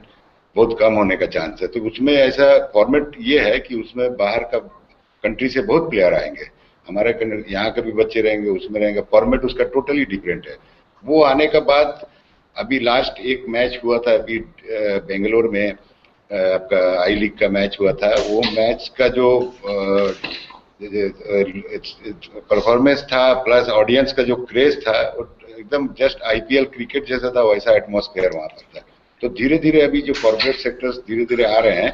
बहुत कम होने का चांस है। तो उसमें ऐसा फॉर्मेट ये है कि उसमें बाहर का कंट्री से बहुत प्लेयर आएंगे, हमारे यहाँ के भी बच्चे रहेंगे, उसमें रहेंगे। फॉर्मेट उसका टोटली डिफरेंट है। वो आने के बाद अभी लास्ट एक मैच हुआ था अभी बेंगलोर में, आपका आई लीग का मैच हुआ था। वो मैच का जो परफॉर्मेंस था प्लस ऑडियंस का जो क्रेज था एकदम जस्ट IPL क्रिकेट जैसा था, वैसा एटमॉस्फेयर वहां पर था। तो धीरे धीरे अभी जो कॉर्पोरेट सेक्टर्स धीरे धीरे आ रहे हैं,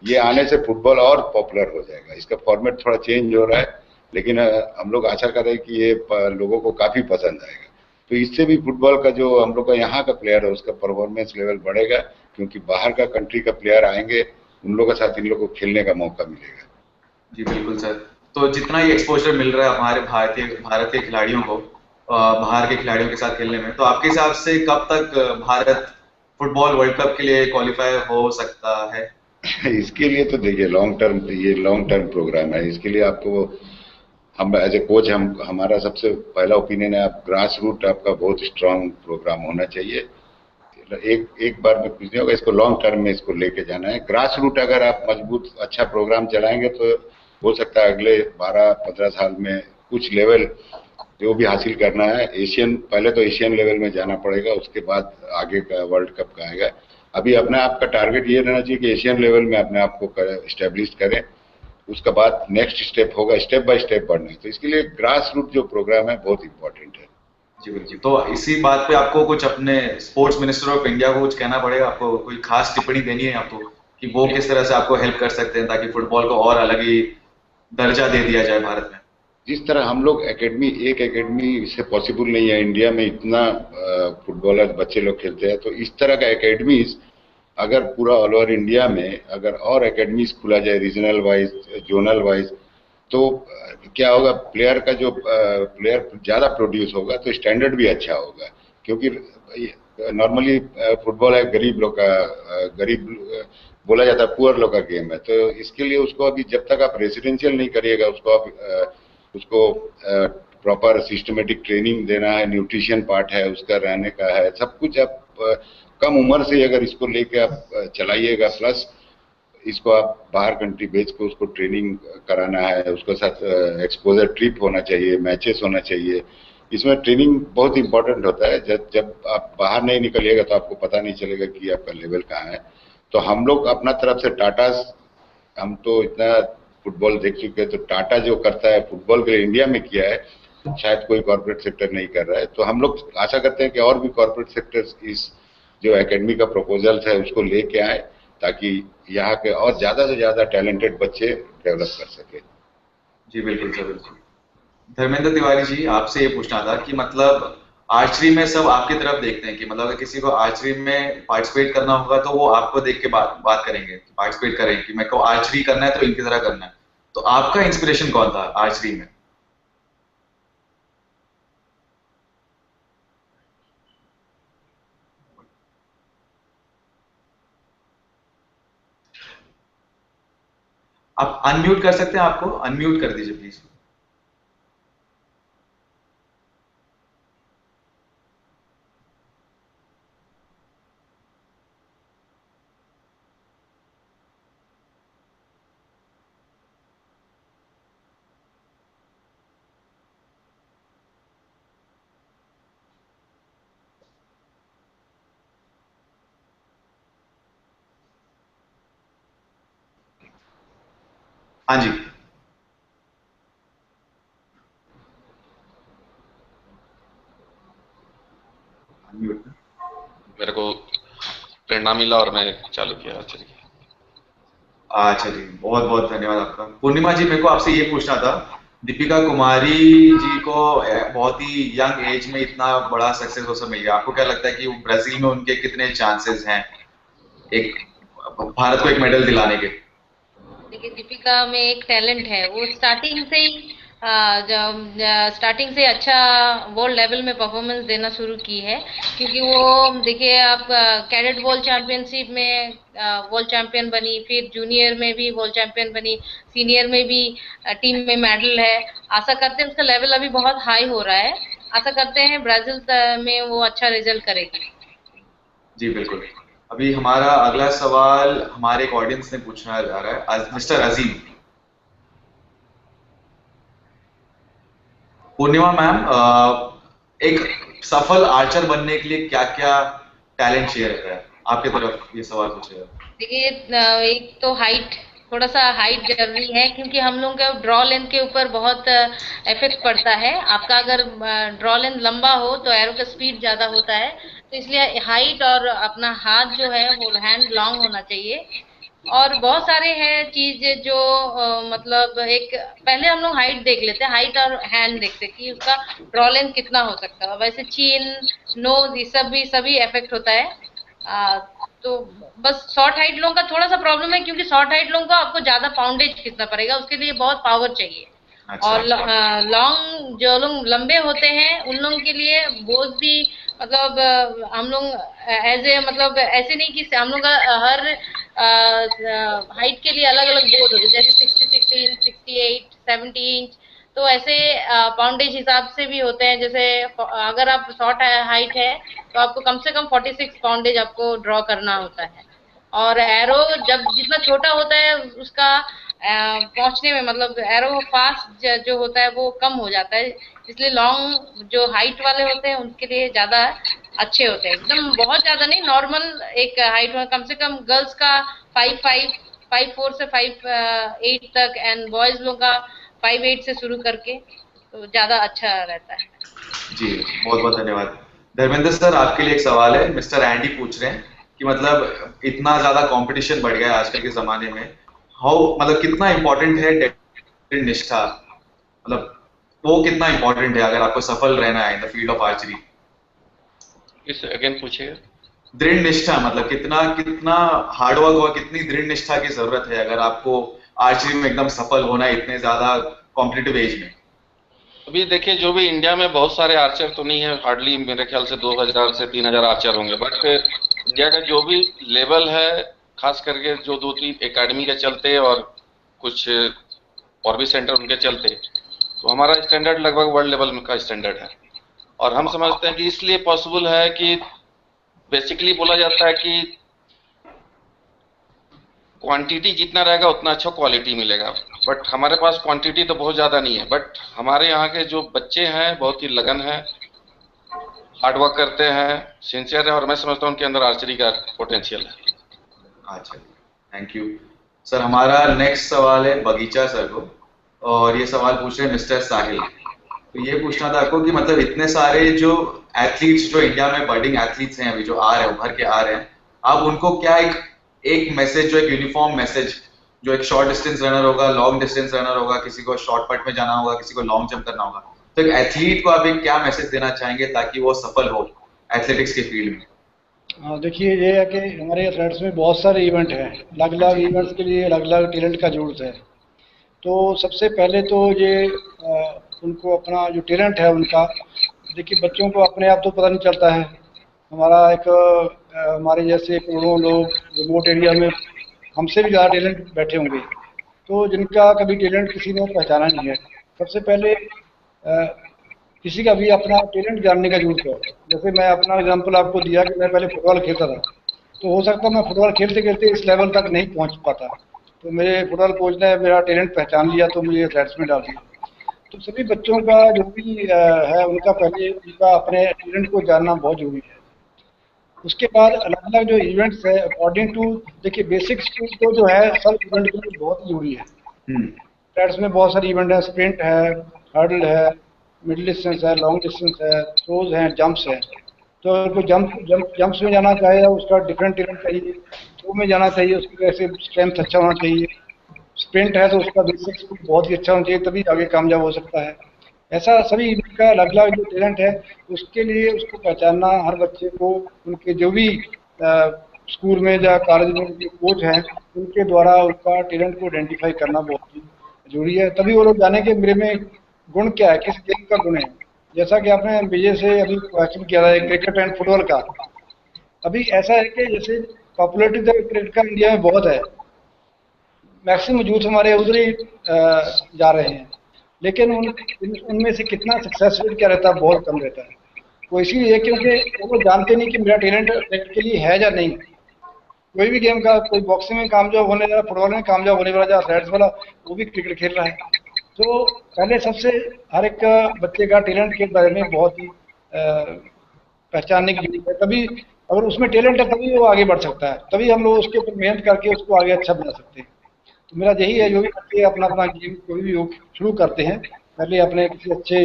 ये आने से फुटबॉल और पॉपुलर हो जाएगा। इसका फॉर्मेट थोड़ा चेंज हो रहा है, लेकिन हम लोग आशा कर रहे हैं कि ये लोगों को काफी पसंद आएगा। तो इससे भी फुटबॉल का जो हम लोग का यहाँ का प्लेयर है उसका परफॉर्मेंस लेवल बढ़ेगा, क्योंकि बाहर का कंट्री का प्लेयर आएंगे, उन लोगों के साथ इन लोगों को खेलने का मौका मिलेगा। जी बिल्कुल सर। तो जितना ये एक्सपोजर मिल रहा है हमारे भारत के खिलाड़ियों को बाहर के खिलाड़ियों के साथ खेलने में, तो आपके हिसाब से कब तक भारत फुटबॉल वर्ल्ड कप के लिए क्वालिफाई हो सकता है? इसके लिए तो देखिए लॉन्ग टर्म प्रोग्राम है। इसके लिए आपको हम एज ए कोच हमारा सबसे पहला ओपिनियन है, आप ग्रास रूट आपका बहुत स्ट्रांग प्रोग्राम होना चाहिए। एक बार में कुछ नहीं होगा, इसको लॉन्ग टर्म में इसको लेके जाना है। ग्रास रूट अगर आप मजबूत अच्छा प्रोग्राम चलाएंगे तो हो सकता है अगले 12-15 साल में कुछ लेवल जो भी हासिल करना है, पहले तो एशियन लेवल में जाना पड़ेगा, उसके बाद आगे का वर्ल्ड कप का आएगा। अभी अपने आप का टारगेट ये रहना चाहिए कि एशियन लेवल में अपने आप को एस्टेब्लिश करें, उसके बाद नेक्स्ट स्टेप होगा, स्टेप बाय स्टेप बढ़ना है। तो इसके लिए ग्रास रूट जो प्रोग्राम है बहुत इंपॉर्टेंट है। जी बिल्कुल। तो इसी बात पे आपको कुछ अपने स्पोर्ट्स मिनिस्टर ऑफ इंडिया को कुछ कहना पड़ेगा, आपको कोई खास टिप्पणी देनी है आपको कि वो किस तरह से आपको हेल्प कर सकते हैं ताकि फुटबॉल को और अलग ही दर्जा दे दिया जाए भारत में? जिस तरह हम लोग एक एकेडमी से पॉसिबल नहीं है, इंडिया में इतना फुटबॉलर बच्चे लोग खेलते हैं, तो इस तरह का एकेडमीज अगर पूरा ऑल ओवर इंडिया में अगर और एकेडमीज खुला जाए रीजनल वाइज, जोनल वाइज, तो क्या होगा, प्लेयर ज्यादा प्रोड्यूस होगा तो स्टैंडर्ड भी अच्छा होगा। क्योंकि नॉर्मली फुटबॉल है गरीब लोग का, गरीब बोला जाता है पुअर लोग का गेम है। तो इसके लिए उसको अभी जब तक आप रेसिडेंशियल नहीं करिएगा, उसको प्रॉपर सिस्टमेटिक ट्रेनिंग देना है, न्यूट्रिशन पार्ट है उसका, रहने का है, सब कुछ आप कम उम्र से अगर इसको लेके आप चलाइएगा, प्लस इसको आप बाहर कंट्री भेज के उसको ट्रेनिंग कराना है, उसके साथ एक्सपोजर ट्रिप होना चाहिए, मैचेस होना चाहिए। इसमें ट्रेनिंग बहुत इंपॉर्टेंट होता है। जब आप बाहर नहीं निकलिएगा तो आपको पता नहीं चलेगा कि आपका लेवल कहाँ है। तो हम लोग अपना तरफ से हम तो इतना फुटबॉल देख चुके हैं, तो टाटा जो करता है फुटबॉल के लिए इंडिया में किया है, शायद कोई कॉर्पोरेट सेक्टर नहीं कर रहा है। तो हम लोग आशा करते हैं कि और भी कॉर्पोरेट सेक्टर्स इस जो एकेडमी का प्रपोजल्स है उसको लेके आए, ताकि यहाँ के और ज्यादा से ज्यादा टैलेंटेड बच्चे डेवलप कर सके। जी बिल्कुल सर, बिल्कुल। धर्मेंद्र तिवारी जी, आपसे ये पूछना था कि मतलब आर्चरी में सब आपकी तरफ देखते हैं कि मतलब अगर किसी को आर्चरी में पार्टिसिपेट करना होगा तो वो आपको देख के बात करेंगे, पार्टिसिपेट करेंगे कि मेरे को आर्चरी करना है तो इनकी तरह करना है। तो आपका इंस्पिरेशन कौन था आर्चरी में? आप अनम्यूट कर सकते हैं, आपको अनम्यूट कर दीजिए प्लीज। हाँ जी, मेरे को प्रेरणा मिला और मैं चालू किया आर्चरी। अच्छा जी, बहुत बहुत धन्यवाद आपका। पूर्णिमा जी, मेरे को आपसे ये पूछना था दीपिका कुमारी जी को बहुत ही यंग एज में इतना बड़ा सक्सेस हो मिल गया, आपको क्या लगता है कि ब्राजील में उनके कितने चांसेस हैं एक भारत को एक मेडल दिलाने के? देखिए, दीपिका में एक टैलेंट है, वो स्टार्टिंग से ही स्टार्टिंग से अच्छा वर्ल्ड लेवल में परफॉर्मेंस देना शुरू की है, क्योंकि वो देखिए आप कैडेट वर्ल्ड चैंपियनशिप में वर्ल्ड चैंपियन बनी, फिर जूनियर में भी वर्ल्ड चैंपियन बनी, सीनियर में भी टीम में मेडल है। आशा करते हैं उसका लेवल अभी बहुत हाई हो रहा है, आशा करते हैं ब्राजील में वो अच्छा रिजल्ट करेगी। जी बिल्कुल। अभी हमारा अगला सवाल हमारे एक ऑडियंस ने पूछना जा रहा है, मिस्टर अजीम। पूर्णिमा मैम, एक सफल आर्चर बनने के लिए क्या क्या टैलेंट चाहिए रहता है? आपके तरफ ये सवाल पूछेगा। देखिए, एक तो हाइट, थोड़ा सा हाइट जरूरी है, क्योंकि हम लोगों का ड्रॉ लेंथ के ऊपर बहुत इफेक्ट पड़ता है। आपका अगर ड्रॉ लेंथ लंबा हो तो एरो का स्पीड ज्यादा होता है, तो इसलिए हाइट और अपना हाथ जो है वो हैंड लॉन्ग होना चाहिए। और बहुत सारे हैं चीज जो मतलब एक पहले हम लोग हाइट देख लेते हैं, हाइट और हैंड देखते हैं कि उसका ड्रॉ लेंथ कितना हो सकता है। वैसे चीन, नोज, ये सब भी सभी इफेक्ट होता है। तो बस शॉर्ट हाइट लोगों का थोड़ा सा प्रॉब्लम है, क्योंकि शॉर्ट हाइट लोगों को आपको ज्यादा पाउंडेज खींचना पड़ेगा, उसके लिए बहुत पावर चाहिए। और लॉन्ग जो लोग लंबे होते हैं उन लोगों के लिए बोझ भी, मतलब हम लोग एज ए मतलब ऐसे नहीं कि हम लोग का हर हाइट के लिए अलग अलग बोझ होते, जैसे 60, 16, 68, 70 इंच, तो ऐसे पाउंडेज हिसाब से भी होते हैं। जैसे अगर आप शॉर्ट हाइट है तो आपको कम से कम 46 पाउंडेज आपको ड्रॉ करना होता है। और एरो जब जितना छोटा होता है उसका पहुंचने में, मतलब एरो फास्ट जो होता है वो कम हो जाता है, इसलिए लॉन्ग जो हाइट वाले होते हैं उनके लिए ज्यादा अच्छे होते हैं। एकदम बहुत ज्यादा नहीं, नॉर्मल एक हाइट में कम से कम गर्ल्स का 5'5", 5'4" से 5'8" तक, एंड बॉयज लोग का 5'8" से शुरू करके, तो ज्यादा अच्छा रहता है। जी बहुत बहुत धन्यवाद। धर्मेंद्र सर, आपके लिए एक सवाल है। मिस्टर एंडी पूछ रहे हैं कि मतलब इतना ज्यादा कंपटीशन बढ़ गया है आजकल के जमाने में, मतलब कितना इम्पोर्टेंट है निष्ठा, मतलब वो कितना इम्पोर्टेंट है अगर आपको सफल रहना है in the field of archery? इस अगेन पूछिए। दृढ़ निष्ठा मतलब कितना कितना हार्डवर्क और कितनी दृढ़ निष्ठा की जरूरत है अगर आपको आर्चरी में एकदम सफल होना है इतने ज्यादा कॉम्पिटिटिव एज में? अभी देखिए, जो भी इंडिया में बहुत सारे आर्चर तो नहीं है, हार्डली मेरे ख्याल से 2000 से 3000 आर्चर होंगे, बट इंडिया का जो भी लेवल है, खास करके जो 2-3 एकेडमी के चलते और कुछ और भी सेंटर उनके चलते, तो हमारा स्टैंडर्ड लगभग वर्ल्ड लेवल का स्टैंडर्ड है। और हम समझते हैं कि इसलिए पॉसिबल है कि बेसिकली बोला जाता है कि क्वांटिटी जितना रहेगा उतना अच्छा क्वालिटी मिलेगा, बट हमारे पास क्वांटिटी तो बहुत ज़्यादा नहीं है, बट हमारे यहाँ के जो बच्चे हैं बहुत ही लगन है, हार्डवर्क करते हैं, सिंसियर है, और मैं समझता हूँ उनके अंदर आर्चरी का पोटेंशियल है। अच्छा, थैंक यू सर। हमारा नेक्स्ट सवाल है बगीचा सर को, और ये सवाल पूछ रहे हैं मिस्टर साहिल। तो ये पूछना था आपको कि मतलब इतने सारे जो एथलीट्स जो इंडिया में बर्डिंग एथलीट्स हैं अभी जो आ रहे हैं, उभर के आ रहे हैं, आप उनको क्या एक मैसेज, जो एक यूनिफॉर्म मैसेज, जो एक शॉर्ट डिस्टेंस रनर होगा, लॉन्ग डिस्टेंस रनर होगा, किसी को शॉर्ट पट में जाना होगा, किसी को लॉन्ग जंप करना होगा, तो एक एथलीट को आप एक क्या मैसेज देना चाहेंगे ताकि वो सफल हो एथलेटिक्स के फील्ड में? देखिए, ये है कि हमारे एथलेट्स में बहुत सारे इवेंट हैं, अलग अलग इवेंट्स के लिए अलग अलग टैलेंट का जरूरत है। तो सबसे पहले तो ये उनको अपना जो टैलेंट है उनका, देखिए बच्चों को अपने आप तो पता नहीं चलता है। हमारा एक हमारे जैसे करोड़ों लोग रिमोट एरिया में हमसे भी ज़्यादा टैलेंट बैठे होंगे, तो जिनका कभी टैलेंट किसी ने पहचाना नहीं है। सबसे पहले किसी का भी अपना टैलेंट जानने का जरूरत है। जैसे मैं अपना एग्जांपल आपको दिया कि मैं पहले फुटबॉल खेलता था, तो हो सकता है मैं फुटबॉल खेलते खेलते इस लेवल तक नहीं पहुंच पाता, तो मेरे फुटबॉल कोच ने मेरा टैलेंट पहचान लिया तो मुझे एथलेट्स में डाल दिया। तो सभी बच्चों का जो भी है उनका पहले उनका अपने टैलेंट को जानना बहुत जरूरी है। उसके बाद अलग अलग जो इवेंट्स है अकॉर्डिंग टू, देखिए बेसिक स्किल्स को जो है सब इवेंट के लिए बहुत जरूरी है। एथलेट्स में बहुत सारे इवेंट है, स्प्रिंट है, हर्डल है, मिडिल डिस्टेंस है, लॉन्ग डिस्टेंस है, थ्रोज हैं, जंप्स है। तो अगर कोई जंप्स में जाना चाहे उसका डिफरेंट टैलेंट चाहिए, थ्रो में जाना चाहिए उसकी वैसे स्ट्रेंथ अच्छा होना चाहिए, स्प्रिंट है तो उसका बेसिक स्पीड बहुत ही अच्छा होना चाहिए, तभी आगे कामयाब हो सकता है। ऐसा सभी का अलग अलग जो टैलेंट है उसके लिए उसको पहचानना, हर बच्चे को उनके जो भी स्कूल में या कॉलेज में जो कोच हैं उनके द्वारा उसका टैलेंट को आइडेंटिफाई करना बहुत ही जरूरी है, तभी वो लोग जाने कि मेरे में गुण क्या है, किस गेम का गुण है। जैसा कि आपने विजय से अभी क्वेश्चन किया था क्रिकेट एंड फुटबॉल का, अभी ऐसा है कि जैसे पॉपुलरिटी तो क्रिकेट का इंडिया में बहुत है, मैक्सिमम यूथ हमारे उधर ही जा रहे हैं, लेकिन उनमें से कितना सक्सेस रेट क्या रहता है, बहुत कम रहता है। वो इसीलिए क्योंकि वो जानते नहीं कि मेरा टैलेंट क्रिकेट के लिए है या नहीं। कोई भी गेम का, कोई बॉक्सिंग में कामयाब होने वाला, फुटबॉल में कामयाब होने वाला, या एथलेटिक्स वाला, वो भी क्रिकेट खेल रहा है। तो पहले सबसे हर एक बच्चे का टैलेंट के बारे में बहुत ही पहचानने की जरूरत है, तभी अगर उसमें टैलेंट है तभी वो आगे बढ़ सकता है, तभी हम लोग उसके ऊपर मेहनत करके उसको आगे अच्छा बना सकते हैं। तो मेरा यही है, जो भी बच्चे अपना अपना गेम कोई भी शुरू करते हैं, पहले अपने किसी अच्छे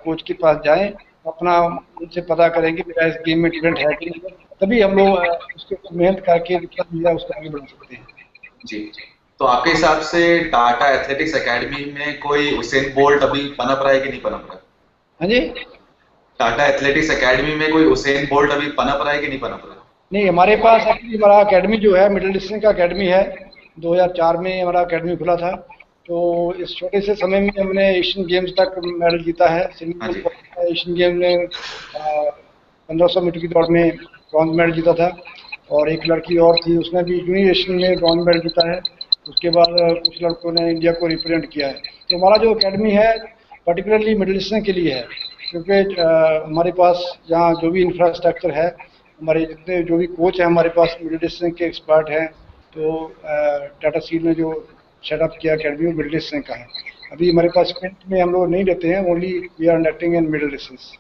कोच के पास जाएं, अपना उनसे पता करें कि मेरा इस गेम में टैलेंट है कि नहीं, तभी हम लोग उसके ऊपर मेहनत करके जितना भी है उसको आगे बढ़ा सकते हैं। जी, तो आपके हिसाब से टाटा एथलेटिक्स एकेडमी में कोई उसेन बोल्ट अभी पनप रहा है कि नहीं पनप रहा है? हाँ जी, टाटा एथलेटिक्स एकेडमी में कोई उसेन बोल्ट अभी पनप रहा है कि नहीं पनप रहा है? नहीं, हमारे पास एक्चुअली हमारा अकेडमी जो है मिडिल डिस्टेंस का अकेडमी है, 2004 में हमारा अकेडमी खुला था। तो इस छोटे से समय में हमने एशियन गेम्स तक मेडल जीता है। हाँ जी। एशियन गेम्स में 1500 मीटर की दौड़ में ब्रॉन्ज मेडल जीता था, और एक लड़की और थी उसने भी जूनियर एशियन में ब्रॉन्ज मेडल जीता है। उसके बाद कुछ लड़कों ने इंडिया को रिप्रेजेंट किया है। तो हमारा जो अकेडमी है पर्टिकुलरली मिडिल डिस्टेंस के लिए है, क्योंकि हमारे पास यहाँ जो भी इंफ्रास्ट्रक्चर है, हमारे जितने जो भी कोच हैं हमारे पास मिडिल डिस्टेंस के एक्सपर्ट हैं। तो टाटा स्टील ने जो सेटअप किया अकेडमी वो मिडिल डिस्टेंस का है। अभी हमारे पास स्प्रिंट में हम लोग नहीं लेते हैं, only we are conducting in middle distance.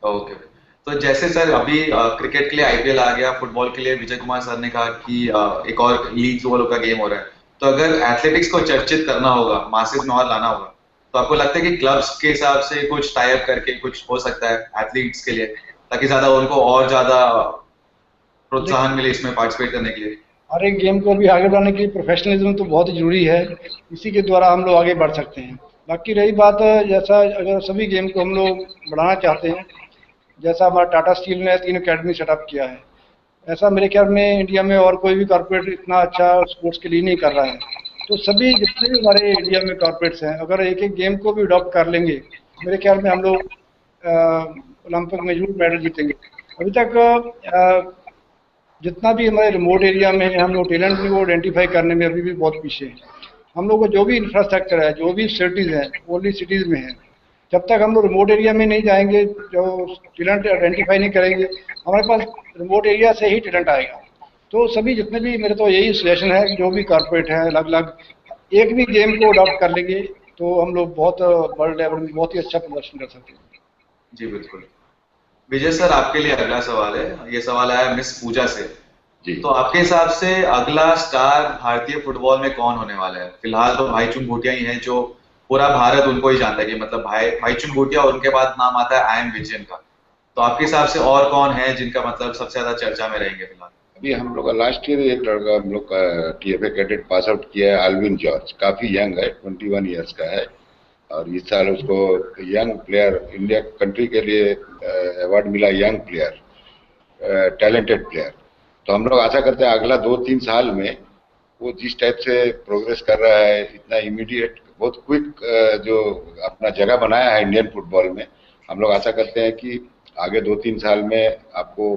Okay, तो जैसे सर अभी क्रिकेट के लिए आईपीएल आ गया, फुटबॉल के लिए विजय कुमार सर ने कहा कि एक और लीग वालों का गेम हो रहा है, तो अगर एथलेटिक्स को चर्चित करना होगा, मासेस में और लाना होगा, तो आपको लगता है कि क्लब्स के हिसाब से कुछ टाई अप करके कुछ हो सकता है एथलीट्स के लिए, ताकि ज्यादा उनको और ज्यादा प्रोत्साहन मिले इसमें पार्टिसिपेट करने के लिए? हर एक गेम को भी आगे बढ़ाने के लिए प्रोफेशनलिज्म तो बहुत ही जरूरी है, इसी के द्वारा हम लोग आगे बढ़ सकते हैं। बाकी रही बात जैसा अगर सभी गेम को हम लोग बढ़ाना चाहते हैं, जैसा हमारा टाटा स्टील ने 3 अकेडमी सेटअप किया है, ऐसा मेरे ख्याल में इंडिया में और कोई भी कॉर्पोरेट इतना अच्छा स्पोर्ट्स के लिए नहीं कर रहा है। तो सभी जितने भी हमारे इंडिया में कॉर्पोरेट्स हैं, अगर एक एक गेम को भी अडॉप्ट कर लेंगे, मेरे ख्याल में हम लोग ओलंपिक में जरूर मेडल जीतेंगे। अभी तक जितना भी हमारे रिमोट एरिया में है, हम लोग टैलेंट को आइडेंटिफाई करने में अभी भी बहुत पीछे हैं। हम लोग को जो भी इंफ्रास्ट्रक्चर है, जो भी फैसिलिटीज़ हैं, ओनली सिटीज़ में है। जब तक हम लोग रिमोट एरिया में नहीं जाएंगे, जो टैलेंट आइडेंटिफाई नहीं करेंगे, हमारे पास रिमोट एरिया से ही टैलेंट आएगा। तो सभी जितने भी, मेरे तो यही सजेशन है, जो भी कॉर्पोरेट है अलग अलग एक भी गेम को अडॉप्ट कर लेंगे तो हम लोग बहुत वर्ल्ड लेवल में बहुत ही अच्छा प्रदर्शन कर सकते हैं। जी बिल्कुल। विजय सर, आपके लिए अगला सवाल है, ये सवाल आया मिस पूजा से। जी। तो आपके हिसाब से अगला स्टार भारतीय फुटबॉल में कौन होने वाला है? फिलहाल तो भाईचुंग भूटिया ही हैं, जो पूरा भारत उनको ही जानता है कि मतलब भाईचुंग भूटिया, और उनके बाद नाम आता है IM विजयन का। तो आपके हिसाब से और कौन है जिनका मतलब सबसे ज्यादा चर्चा में रहेंगे फिलहाल? अभी हम लोग का लास्ट ईयर एक लड़का हम लोग का TFA कैडेट पास आउट किया है, अल्विन जॉर्ज, काफी यंग है, 21 ईयर्स का है, और इस साल उसको यंग प्लेयर इंडिया कंट्री के लिए अवार्ड मिला, यंग प्लेयर, टैलेंटेड प्लेयर। तो हम लोग आशा करते हैं अगला 2-3 साल में वो जिस टाइप से प्रोग्रेस कर रहा है, इतना इमीडिएट बहुत क्विक जो अपना जगह बनाया है इंडियन फुटबॉल में, हम लोग आशा करते हैं कि आगे 2-3 साल में आपको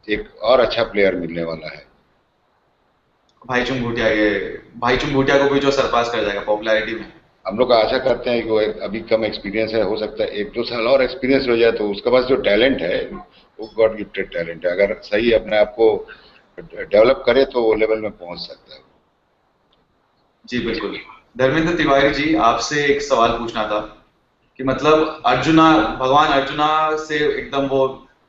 एक और अच्छा प्लेयर मिलने वाला है। भाईचुंग भूटिया को भी जो सरपास कर जाएगा पॉपुलैरिटी में? हम लोग आशा करते हैं कि वो अभी कम एक्सपीरियंस है, हो सकता है 1-2 साल और एक्सपीरियंस हो जाए तो उसके पास जो टैलेंट है वो गॉड गिफ्टेड टैलेंट है, अगर सही अपने आप को डेवलप करे तो वो लेवल में पहुंच सकता है। जी बिल्कुल। धर्मेंद्र तिवारी जी, आपसे एक सवाल पूछना था कि मतलब भगवान अर्जुना से एकदम वो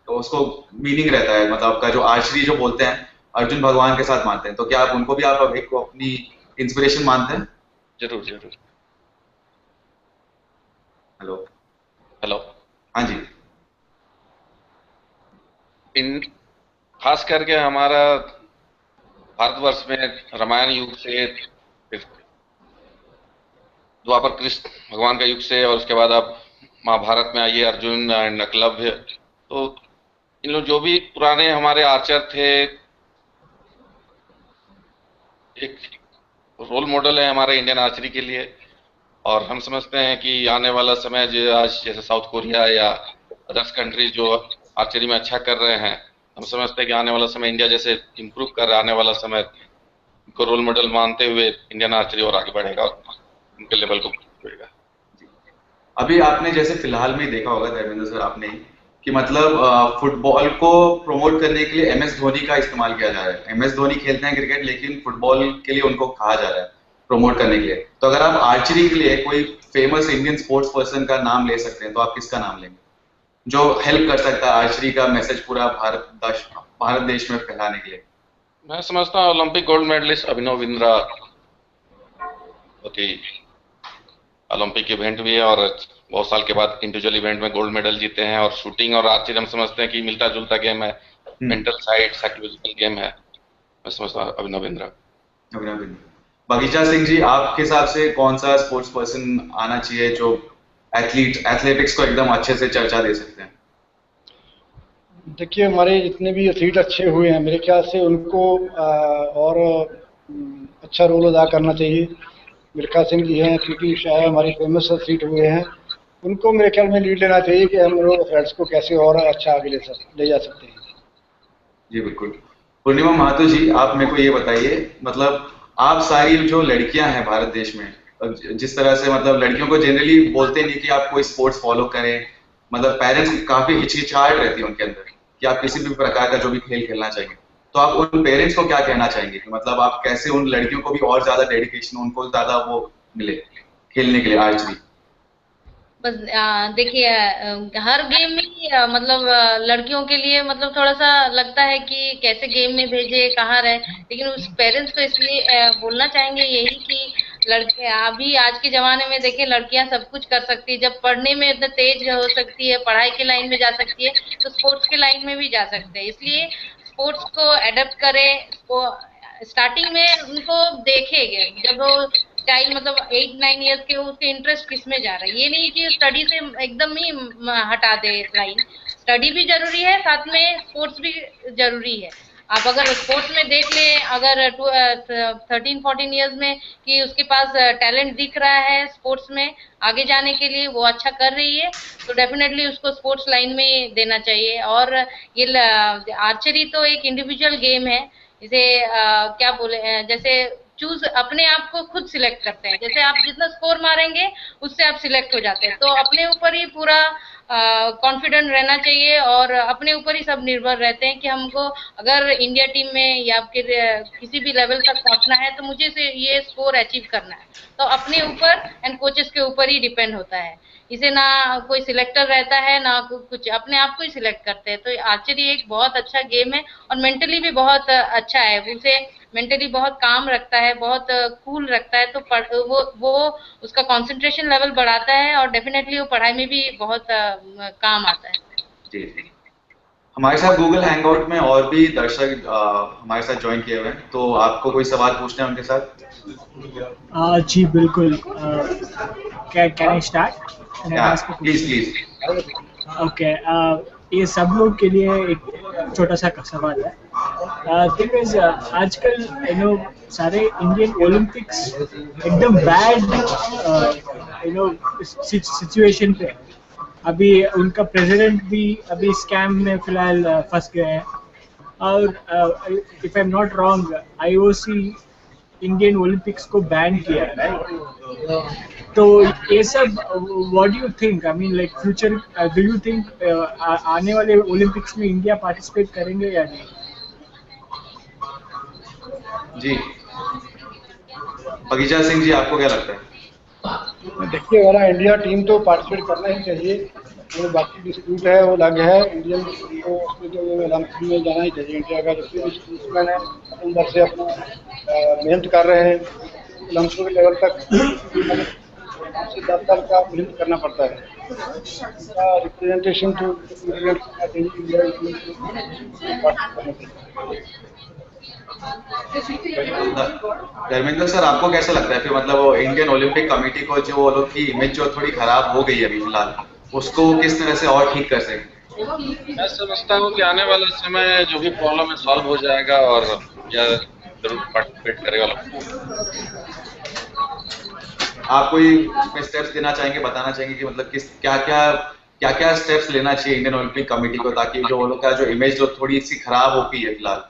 उसको मीनिंग रहता है, मतलब आपका जो आर्चरी जो बोलते हैं अर्जुन भगवान के साथ मानते हैं, तो क्या आप उनको भी आप एक अपनी इंस्पिरेशन मानते हैं? जरूर जरूर। Hello hello. हाँ जी। इन खास करके हमारा भारतवर्ष में रामायण युग से द्वापर कृष्ण भगवान का युग से, और उसके बाद आप महाभारत में आइए, अर्जुन एंड एकलव्य। तो इन लोग जो भी पुराने हमारे आर्चर थे, एक रोल मॉडल है हमारे इंडियन आर्चरी के लिए। और हम समझते हैं कि आने वाला समय जो आज जैसे साउथ कोरिया या अदर्स कंट्रीज जो आर्चरी में अच्छा कर रहे हैं, हम समझते हैं कि आने वाला समय इंडिया जैसे इम्प्रूव कर आने वाला समय को रोल मॉडल मानते हुए इंडियन आर्चरी और आगे बढ़ेगा और उनके लेवल को बढ़ेगा। अभी आपने जैसे फिलहाल में देखा होगा धर्मेंद्र सर आपने कि मतलब फुटबॉल को प्रमोट करने के लिए MS धोनी का इस्तेमाल किया जा रहा है। MS धोनी खेलते हैं क्रिकेट, लेकिन फुटबॉल के लिए उनको कहा जा रहा है प्रमोट करने के लिए। तो अगर आप आर्चरी के लिए कोई फेमस इंडियन स्पोर्ट्स पर्सन का नाम ले सकते हैं तो आप किसका नाम लेंगे जो हेल्प कर सकता है आर्चरी का मैसेज पूरा भारत देश में फैलाने के लिए? मैं समझता हूँ Olympic gold medallist Abhinav Bindra बहुत ही ओलंपिक इवेंट भी है और बहुत साल के बाद इंडिविजुअल इवेंट में गोल्ड मेडल जीते हैं। और शूटिंग और आर्चरी हम समझते हैं कि मिलता जुलता गेम है, मेंटल साइड साइकोलॉजिकल गेम है। मैं समझता हूँ अभिनव बिंद्रा। बगीचा सिंह जी, आपके हिसाब से कौन सा स्पोर्ट्स पर्सन आना चाहिए जो एथलेटिक्स को एकदम अच्छे से चर्चा दे सकते हैं? देखिए, हमारे जितने भी एथलीट अच्छे हुए हैं, मेरे ख्याल से उनको और अच्छा रोल अदा करना चाहिए। मिल्खा सिंह जी हैं, पीटी उषा है, हमारे फेमस एथलीट हुए हैं, उनको मेरे ख्याल में लीड लेना चाहिए कि हम लोग एथलेट्स को कैसे और अच्छा आगे ले जा सकते हैं। जी बिल्कुल। पूर्णिमा महतो जी, आप मेरे को ये बताइए, मतलब आप सारी जो लड़कियां हैं भारत देश में, जिस तरह से मतलब लड़कियों को जनरली बोलते नहीं कि आप कोई स्पोर्ट्स फॉलो करें, मतलब पेरेंट्स काफी हिचकिचाहट रहती है उनके अंदर कि आप किसी भी प्रकार का जो भी खेल खेलना चाहिए। तो आप उन पेरेंट्स को क्या कहना चाहेंगे कि मतलब आप कैसे उन लड़कियों को भी और ज्यादा डेडिकेशन, उनको ज्यादा वो मिले खेलने के लिए आर्चरी? बस देखिए, हर गेम में मतलब लड़कियों के लिए मतलब थोड़ा सा लगता है कि कैसे गेम में भेजे, कहाँ रहे, लेकिन उस पेरेंट्स को इसलिए बोलना चाहेंगे यही कि लड़के अभी आज के जमाने में देखिए लड़कियां सब कुछ कर सकती है। जब पढ़ने में इतना तेज हो सकती है, पढ़ाई के लाइन में जा सकती है, तो स्पोर्ट्स के लाइन में भी जा सकते हैं। इसलिए स्पोर्ट्स को एडेप्ट करें, स्टार्टिंग में उनको देखेंगे जब वो चाइल्ड मतलब 8-9 ईयर्स के, उसके इंटरेस्ट किस में जा रहा है। ये नहीं कि स्टडी से एकदम ही हटा दे लाइन, स्टडी भी जरूरी है, साथ में स्पोर्ट्स भी जरूरी है। आप अगर स्पोर्ट्स में देख लें, अगर 13-14 ईयर्स में कि उसके पास टैलेंट दिख रहा है स्पोर्ट्स में आगे जाने के लिए, वो अच्छा कर रही है, तो डेफिनेटली उसको स्पोर्ट्स लाइन में देना चाहिए। और ये आर्चरी तो एक इंडिविजुअल गेम है, इसे क्या बोले, जैसे चूज अपने आप को खुद सिलेक्ट करते हैं। जैसे आप जितना स्कोर मारेंगे उससे आप सिलेक्ट हो जाते हैं, तो अपने ऊपर ही पूरा कॉन्फिडेंट रहना चाहिए और अपने ऊपर ही सब निर्भर रहते हैं कि हमको अगर इंडिया टीम में या फिर किसी भी लेवल तक पहुंचना है तो मुझे से ये स्कोर अचीव करना है। तो अपने ऊपर एंड कोचेस के ऊपर ही डिपेंड होता है। इसे ना कोई सिलेक्टर रहता है ना कुछ, अपने आप को ही सिलेक्ट करते हैं। तो आर्चरी एक बहुत अच्छा गेम है और मेंटली भी बहुत अच्छा है, उसे मेंटली बहुत काम रखता है, बहुत कूल रखता है। तो वो उसका कंसंट्रेशन लेवल बढ़ाता है और डेफिनेटली वो पढ़ाई में भी बहुत काम आता है। जी जी। हमारे साथ गूगल हैंगआउट में और भी दर्शक हमारे साथ ज्वाइन किए हुए हैं, तो आपको कोई सवाल पूछना है उनके साथ? जी बिल्कुल। Can I start? Please please. Okay, ये सब लोग के लिए एक छोटा सा सवाल है। थिंग इज, आजकल सारे इंडियन ओलंपिक्स एकदम बैड सिचुएशन पे। अभी उनका प्रेसिडेंट भी अभी स्कैम में फिलहाल फंस गए हैं और if I am not wrong IOC Indian Olympics को बैन किया है, राइट? तो ये सब what do you think, I mean like future, do you think आने वाले ओलंपिक्स में इंडिया पार्टिसिपेट करेंगे या नहीं? जी बगीचा सिंह जी, आपको क्या लगता है? देखिए, हमारा इंडिया टीम तो पार्टिसिपेट करना ही चाहिए, जो बाकी डिस्प्यूट है वो अलग है। इंडियन टीम को उसमें जो ओलंपिक में जाना ही चाहिए। इंडिया का जितने भी स्पोर्ट्समैन है अंदर से अपना मेहनत कर रहे हैं, ओलंपिक के लेवल तक 5 से 10 साल का मेहनत करना पड़ता है। रिप्रेजेंटेशन तो धर्मेंद्र सर, आपको कैसा लगता है फिर, मतलब वो इंडियन ओलंपिक कमेटी को जो वो लोग की इमेज जो थोड़ी खराब हो गई है अभी फिलहाल, उसको किस तरह से और ठीक कर सकते? मैं समझता हूँ कि आने वाले समय जो भी प्रॉब्लम है सॉल्व हो जाएगा और इंडिया जरूर पार्टिसिपेट करेगा ओलंपिक। आप कोई उसमें स्टेप्स देना चाहेंगे, बताना चाहेंगे कि मतलब किस क्या क्या स्टेप्स लेना चाहिए इंडियन ओलंपिक कमेटी को, ताकि जो वो लोग का जो इमेज जो थोड़ी सी खराब होती है फिलहाल,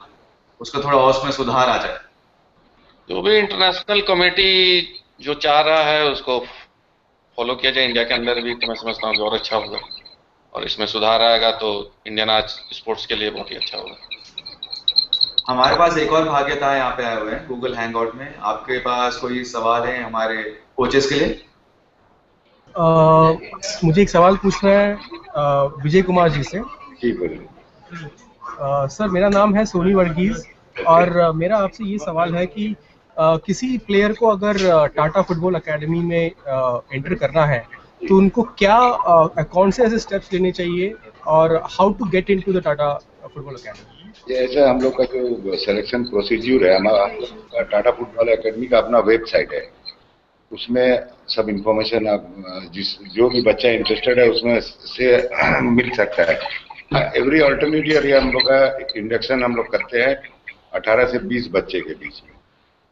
उसको थोड़ा और उसमें सुधार आ जाए? जो भी इंटरनेशनल कमेटी जो चाह रहा है उसको फॉलो किया जाए इंडिया के अंदर भी, तो मैं समझता हूँ कि और अच्छा होगा और इसमें सुधार आएगा तो इंडियन आज स्पोर्ट्स के लिए बहुत ही अच्छा होगा। हमारे पास एक और भाग्यता यहाँ पे आए हुए हैं गूगल हैंगआउट में। आपके पास कोई सवाल है हमारे कोचेस के लिए? मुझे एक सवाल पूछना है विजय कुमार जी से। जी बोलिए। सर, मेरा नाम है सोनी वर्गीज और मेरा आपसे ये सवाल है कि किसी प्लेयर को अगर टाटा फुटबॉल एकेडमी में एंटर करना है तो उनको क्या कौन से ऐसे स्टेप्स लेने चाहिए और how to get into the Tata football academy? ऐसा हम लोग का जो सिलेक्शन प्रोसीड्यूर है, हमारा टाटा फुटबॉल एकेडमी का अपना वेबसाइट है, उसमें सब इंफॉर्मेशन आप जो भी बच्चा इंटरेस्टेड है उसमें से मिल सकता है। एवरी ऑल्टरनेट ईयर ये हम लोग का इंडक्शन हम लोग करते हैं 18 से 20 बच्चे के बीच में।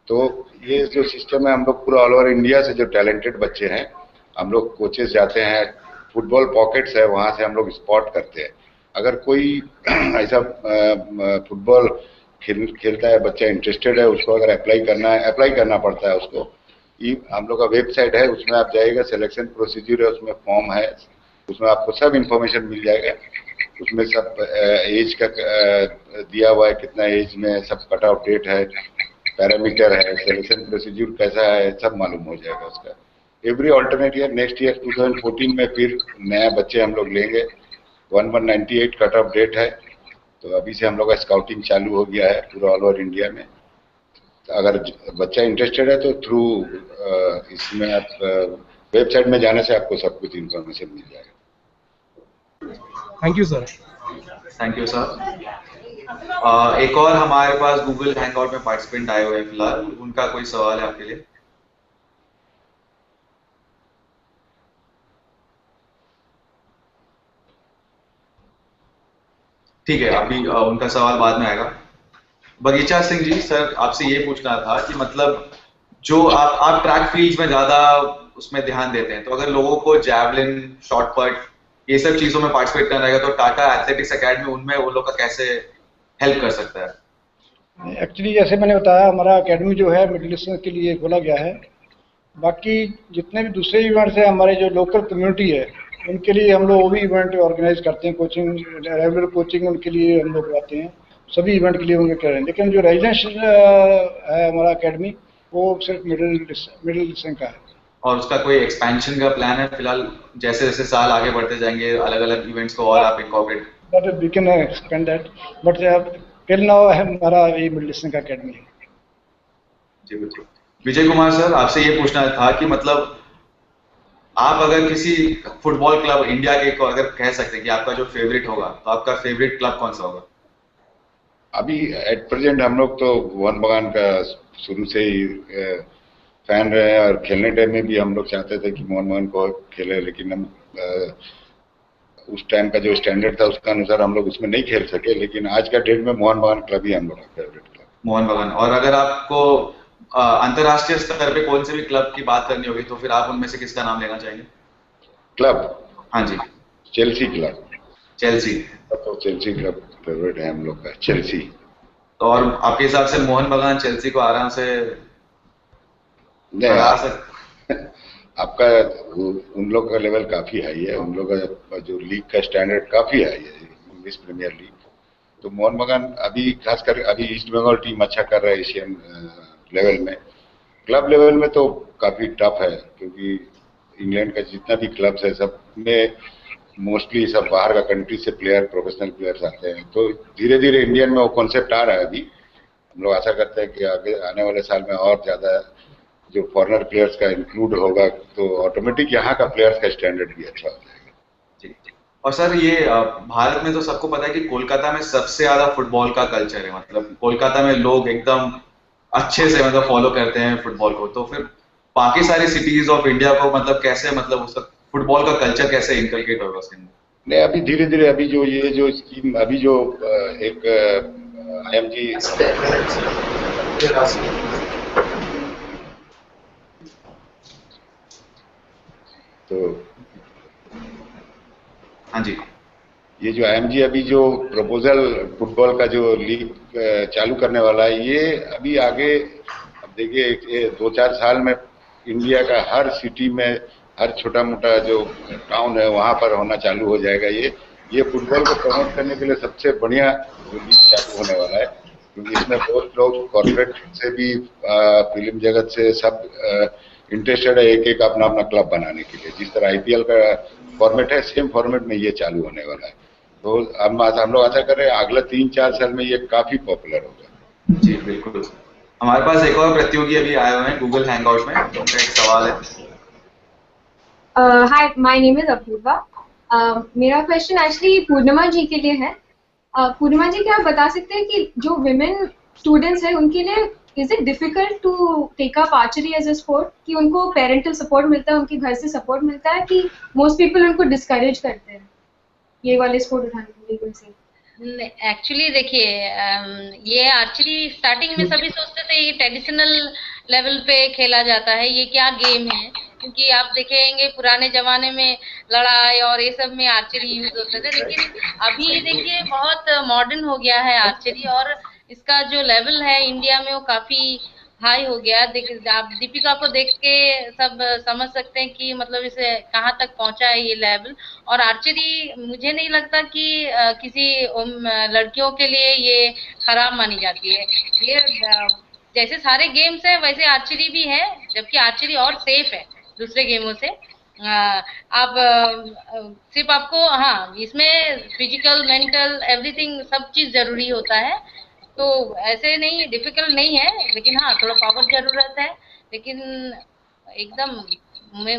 तो ये जो सिस्टम है, हम लोग पूरा ऑल ओवर इंडिया से जो टैलेंटेड बच्चे हैं, हम लोग कोचेस जाते हैं, फुटबॉल पॉकेट्स है वहाँ से हम लोग स्पॉट करते हैं। अगर कोई ऐसा फुटबॉल खेलता है, बच्चा इंटरेस्टेड है, उसको अगर अप्लाई करना पड़ता है उसको। हम लोग का वेबसाइट है, उसमें आप जाइएगा, सिलेक्शन प्रोसीजर है, उसमें फॉर्म है, उसमें आपको सब इंफॉर्मेशन मिल जाएगा। उसमें सब एज का दिया हुआ है, कितना एज में, सब कट ऑफ डेट है, पैरामीटर है, सिलेक्शन प्रोसीजर कैसा है, सब मालूम हो जाएगा उसका। Every alternate year, next year 2014 में फिर नया बच्चे हम लोग लेंगे। 1198 कट ऑफ डेट है, तो अभी से हम लोग का स्काउटिंग चालू हो गया है पूरा ऑल ओवर इंडिया में। तो अगर बच्चा इंटरेस्टेड है तो थ्रू इसमें आप वेबसाइट में जाने से आपको सब कुछ इंफॉर्मेशन मिल जाएगा। Thank you sir. Thank you sir. एक और हमारे पास गूगल हैंगआउट में पार्टिसिपेंट आए हुए हैं फिलहाल, उनका कोई सवाल है आपके लिए? ठीक है, अभी उनका सवाल बाद में आएगा। बगीचा सिंह जी, सर आपसे ये पूछना था कि मतलब जो आप ट्रैक फील्ड्स में ज्यादा उसमें ध्यान देते हैं, तो अगर लोगों को जैवलिन, शॉर्टपट, ये सब चीजों में पार्टिसिपेट करना रहेगा तो टाटा एथलेटिक्स एकेडमी उनमें वो लोग का कैसे हेल्प कर सकता है? एक्चुअली जैसे मैंने बताया, हमारा एकेडमी जो है मिडिल ईस्टर्न के लिए खोला गया है। बाकी जितने भी दूसरे इवेंट्स हैं, हमारे जो लोकल कम्युनिटी है उनके लिए हम लोग वो भी इवेंट ऑर्गेनाइज करते हैं। कोचिंग, रेगुलर कोचिंग उनके लिए हम लोग कराते हैं, सभी इवेंट के लिए उनके कर रहे हैं। लेकिन जो रेजिडेंशियल है हमारा एकेडमी, वो सिर्फ मिडिल ईस्टर्न का है। और उसका कोई एक्सपेंशन का प्लान है फिलहाल? जैसे जैसे साल आगे बढ़ते जाएंगे, अलग अलग इवेंट्स को और आप incorporate? But we can expand that, but till now हमारा ये मिडिल ईस्टर्न का एकेडमी है। जी बिल्कुल। विजय कुमार सर, आपसे ये पूछना था कि मतलब आप अगर किसी फुटबॉल क्लब इंडिया के को अगर कह सकते हैं कि आपका जो फेवरेट होगा, तो आपका फेवरेट क्लब कौन सा होगा? अभी एट प्रेजेंट हम लोग तो मोहन बगान का शुरू से ही फैन रहे हैं, और खेलने टाइम में भी हम लोग चाहते थे कि मोहन बगान को खेले, लेकिन हम उस टाइम का जो स्टैंडर्ड था उसका अनुसार हम लोग उसमें नहीं खेल सके। लेकिन आज का डेट में मोहन बगान क्लब ही हम लोग का फेवरेट क्लब। मोहन बगान। और अगर आपको अंतरराष्ट्रीय स्तर पे कौन से भी क्लब की बात करनी होगी तो फिर आप उनमें से किसका नाम लेना चाहेंगे? क्लब? हाँ जी। Chelsea club. चेल्सी? तो चेल्सी क्लब फेवरेट है हम लोग का, चेल्सी। तो और आपके हिसाब से मोहन बगान चेल्सी को आराम से हरा सकते? आपका उन लोग का लेवल काफी हाई है, उन लोग का जो लीग का स्टैंडर्ड काफी हाई है, इंग्लिश प्रीमियर लीग। तो मोहन बगान अभी खासकर अभी ईस्ट बंगाल टीम अच्छा कर रहा है एशियन लेवल में। क्लब लेवल में तो काफी टफ है, क्योंकि इंग्लैंड का जितना भी क्लब्स है सब में मोस्टली सब बाहर का कंट्री से प्लेयर, प्रोफेशनल प्लेयर्स आते हैं। तो धीरे धीरे इंडियन में वो कॉन्सेप्ट आ रहा है। अभी हम लोग आशा करते हैं कि आगे आने वाले साल में और ज्यादा जो फॉरेनर प्लेयर्स का इंक्लूड होगा, तो ऑटोमेटिक यहाँ का प्लेयर्स का स्टैंडर्ड भी अच्छा हो जाएगा। जी। और सर ये भारत में तो सबको पता है कि कोलकाता में सबसे ज्यादा फुटबॉल का कल्चर है, मतलब कोलकाता में लोग एकदम अच्छे से मतलब फॉलो करते हैं फुटबॉल को, तो फिर बाकी सारी सिटीज ऑफ इंडिया को मतलब कैसे, मतलब उसका फुटबॉल का कल्चर कैसे इनकलकेट होगा उसके अंदर? नहीं, अभी धीरे धीरे अभी जो ये जो स्कीम अभी जो एक IMG तो हाँ जी, ये जो IMG अभी जो प्रपोजल फुटबॉल का जो लीग चालू करने वाला है, ये अभी आगे अब देखिए 2-4 साल में इंडिया का हर सिटी में, हर छोटा मोटा जो टाउन है वहां पर होना चालू हो जाएगा। ये फुटबॉल को प्रमोट करने के लिए सबसे बढ़िया जो लीग चालू होने वाला है, क्योंकि इसमें बहुत लोग कॉर्पोरेट से भी फिल्म जगत से सब इंटरेस्टेड है एक एक अपना अपना क्लब बनाने के लिए। जिस तरह IPL का फॉर्मेट है, सेम फॉर्मेट में ये चालू होने वाला है। तो हम लोग आशा कर रहे हैं अगले 3-4 साल में ये काफी पॉपुलर होगा। जी बिल्कुल। हमारे पास एक और प्रतियोगी अभी आए हुए हैं गूगल हैंगआउट में, तो उनका एक सवाल है। हाय, माय नेम इज अपूर्वा। मेरा क्वेश्चन एक्चुअली पूर्णिमा जी के लिए है। पूर्णिमा जी, क्या आप बता सकते हैं कि जो विमेन स्टूडेंट्स हैं उनके लिए is it difficult to take up archery as a sport, कि उनको पेरेंटल सपोर्ट मिलता है, उनके घर से सपोर्ट मिलता है, कि मोस्ट पीपल उनको डिस्करेज करते हैं ये वाले स्पोर्ट उठाने के लिए उनसे? एक्चुअली देखिए, ये आर्चरी स्टार्टिंग में सभी सोचते थे ये ट्रेडिशनल लेवल पे खेला जाता है, ये क्या गेम है, क्योंकि आप देखेंगे पुराने जमाने में लड़ाई और ये सब में आर्चरी यूज होते थे। लेकिन अभी देखिए बहुत मॉडर्न हो गया है आर्चरी, और इसका जो लेवल है इंडिया में वो काफी हाई हो गया। आप दीपिका को देख के सब समझ सकते हैं कि मतलब इसे कहाँ तक पहुंचा है ये लेवल। और आर्चरी मुझे नहीं लगता कि किसी लड़कियों के लिए ये खराब मानी जाती है। ये जैसे सारे गेम्स है वैसे आर्चरी भी है, जबकि आर्चरी और सेफ है दूसरे गेमों से। आप सिर्फ आपको, हाँ, इसमें फिजिकल, मेंटल, एवरीथिंग सब चीज जरूरी होता है, तो ऐसे नहीं, डिफिकल्ट नहीं है, लेकिन हाँ थोड़ा पावर जरूरत है। लेकिन एकदम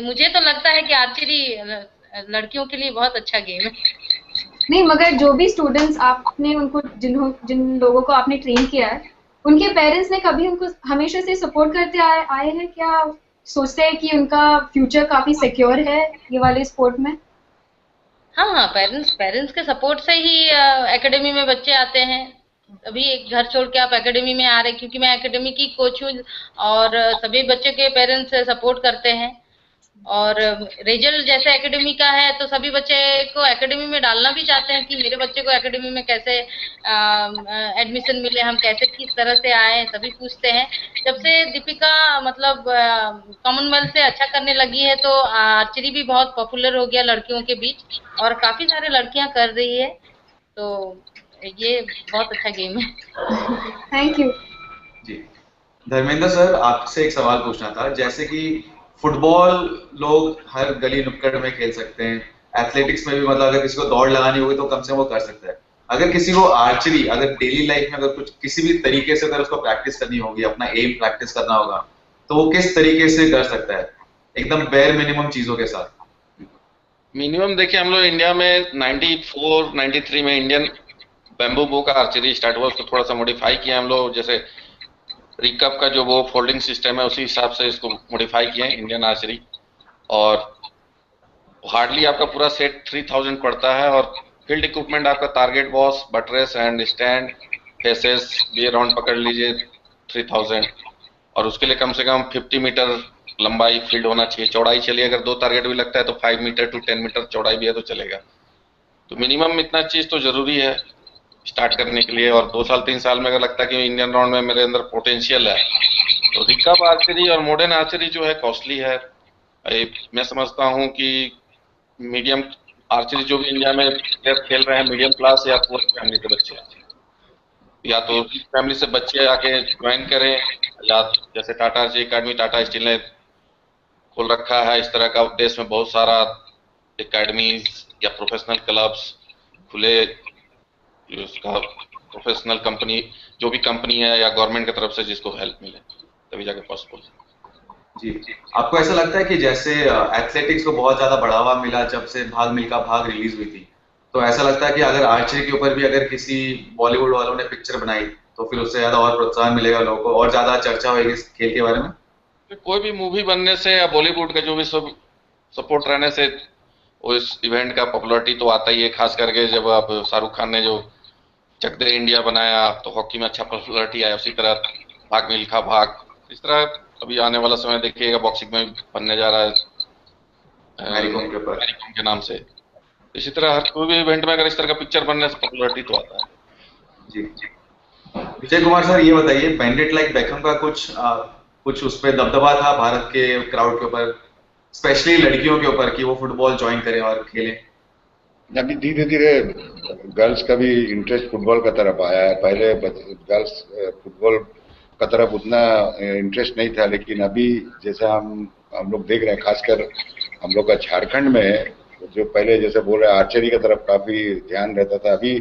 मुझे तो लगता है कि आर्चरी लड़कियों के लिए बहुत अच्छा गेम है। नहीं, मगर जो भी स्टूडेंट्स आपने उनको जिन लोगों को आपने ट्रेन किया है, उनके पेरेंट्स ने कभी उनको हमेशा से सपोर्ट करते आए हैं? क्या सोचते हैं कि उनका फ्यूचर काफी सिक्योर है ये वाले स्पोर्ट में? हाँ, पेरेंट्स के सपोर्ट से ही एकेडमी में बच्चे आते हैं। अभी एक घर छोड़ के आप एकेडमी में आ रहे, क्योंकि मैं एकेडमी की कोच हूँ, और सभी बच्चे के पेरेंट्स सपोर्ट करते हैं। और रिजल्ट जैसे एकेडमी का है तो सभी बच्चे को एकेडमी में डालना भी चाहते हैं कि मेरे बच्चे को एकेडमी में कैसे एडमिशन मिले, हम कैसे किस तरह से आए, सभी पूछते हैं। जब से दीपिका मतलब कॉमनवेल्थ से अच्छा करने लगी है तो आर्चरी भी बहुत पॉपुलर हो गया लड़कियों के बीच, और काफी सारे लड़कियां कर रही है, तो ये बहुत अच्छा गेम है। थैंक यू जी। धर्मेंद्र सर, आपसे एक सवाल पूछना था। जैसे कि फुटबॉल लोग हर गली नुक्कड़ में खेल सकते हैं, एथलेटिक्स में भी मतलब अगर किसी को दौड़ लगानी होगी तो कम से कम वो कर सकता है। अगर किसी को आर्चरी अगर डेली लाइफ में अगर कुछ किसी भी तरीके से अगर उसको प्रैक्टिस करनी होगी, अपना एम प्रैक्टिस करना होगा, तो वो किस तरीके से कर सकता है एकदम बेयर मिनिमम चीजों के साथ? मिनिमम देखिए, हम लोग इंडिया में 94-93 में इंडियन बैम्बू बो का आर्चरी स्टार्ट हुआ, उसको थोड़ा सा मॉडिफाई किया हम लोग। जैसे रिकअप का जो वो फोल्डिंग सिस्टम है उसी हिसाब से इसको मॉडिफाई किया है इंडियन आर्चरी। और हार्डली आपका पूरा सेट 3000 पड़ता है, और फील्ड इक्विपमेंट आपका target boss, buttress and stand, faces भी अराउंड पकड़ लीजिए 3000। और उसके लिए कम से कम 50 मीटर लंबाई फील्ड होना चाहिए। चौड़ाई चलिए, अगर 2 टारगेट भी लगता है तो 5 मीटर to 10 मीटर चौड़ाई भी है तो चलेगा। तो मिनिमम इतना चीज तो जरूरी है स्टार्ट करने के लिए। और 2 साल 3 साल में अगर लगता है कि इंडियन राउंड में मेरे अंदर पोटेंशियल है, तो रिकर्व आर्चरी और मॉडर्न आर्चरी जो है कॉस्टली है। मैं समझता हूं कि मीडियम आर्चरी जो भी इंडिया में प्लेयर खेल रहे हैं, मीडियम क्लास या पुअर फैमिली के बच्चे, या तो फैमिली से बच्चे आके ज्वाइन करें, या जैसे Tata archery academy Tata steel ने खोल रखा है, इस तरह का देश में बहुत सारा एकेडमीज या प्रोफेशनल क्लब्स खुले, उसका प्रोफेशनल कंपनी जो भी कंपनी है या गवर्नमेंट की तरफ से जिसको हेल्प मिले तभी जाके पॉसिबल। जी, आपको ऐसा लगता है कि जैसे एथलेटिक्स को बहुत ज्यादा बढ़ावा मिला जब से भाग मिल्खा भाग रिलीज हुई थी, तो ऐसा लगता है कि अगर आर्चरी के ऊपर भी अगर किसी बॉलीवुड वालों ने पिक्चर बनाई तो फिर उससे ज्यादा और प्रोत्साहन मिलेगा लोगों को और ज्यादा चर्चा होगी इस खेल के बारे में। कोई भी मूवी बनने से या बॉलीवुड का जो भी सब सपोर्ट रहने से वो इस इवेंट का पॉपुलरिटी तो आता ही है, खास करके जब आप शाहरुख खान ने जो चक दे इंडिया बनाया तो हॉकी में अच्छा पॉपुलरिटी आया, उसी तरह भाग मिल्खा भाग, इस तरह अभी आने वाला समय देखिएगा बॉक्सिंग में बनने जा रहा है मैरी कॉम के नाम से। इसी तरह हर कोई भी इवेंट में अगर इस तरह का पिक्चर बनने से पॉपुलरिटी तो आता है। जी विजय कुमार सर, ये बताइए बेंड इट लाइक बेकहम का कुछ उस पर दबदबा था भारत के क्राउड के ऊपर, स्पेशली लड़कियों के ऊपर, कि वो फुटबॉल ज्वाइन करें और खेलें? अभी धीरे धीरे गर्ल्स का भी इंटरेस्ट फुटबॉल का तरफ आया है। पहले गर्ल्स फुटबॉल का तरफ उतना इंटरेस्ट नहीं था, लेकिन अभी जैसा हम लोग देख रहे हैं, खासकर हम लोग का झारखंड में जो पहले जैसे बोल रहे हैं आर्चरी की तरफ काफी ध्यान रहता था, अभी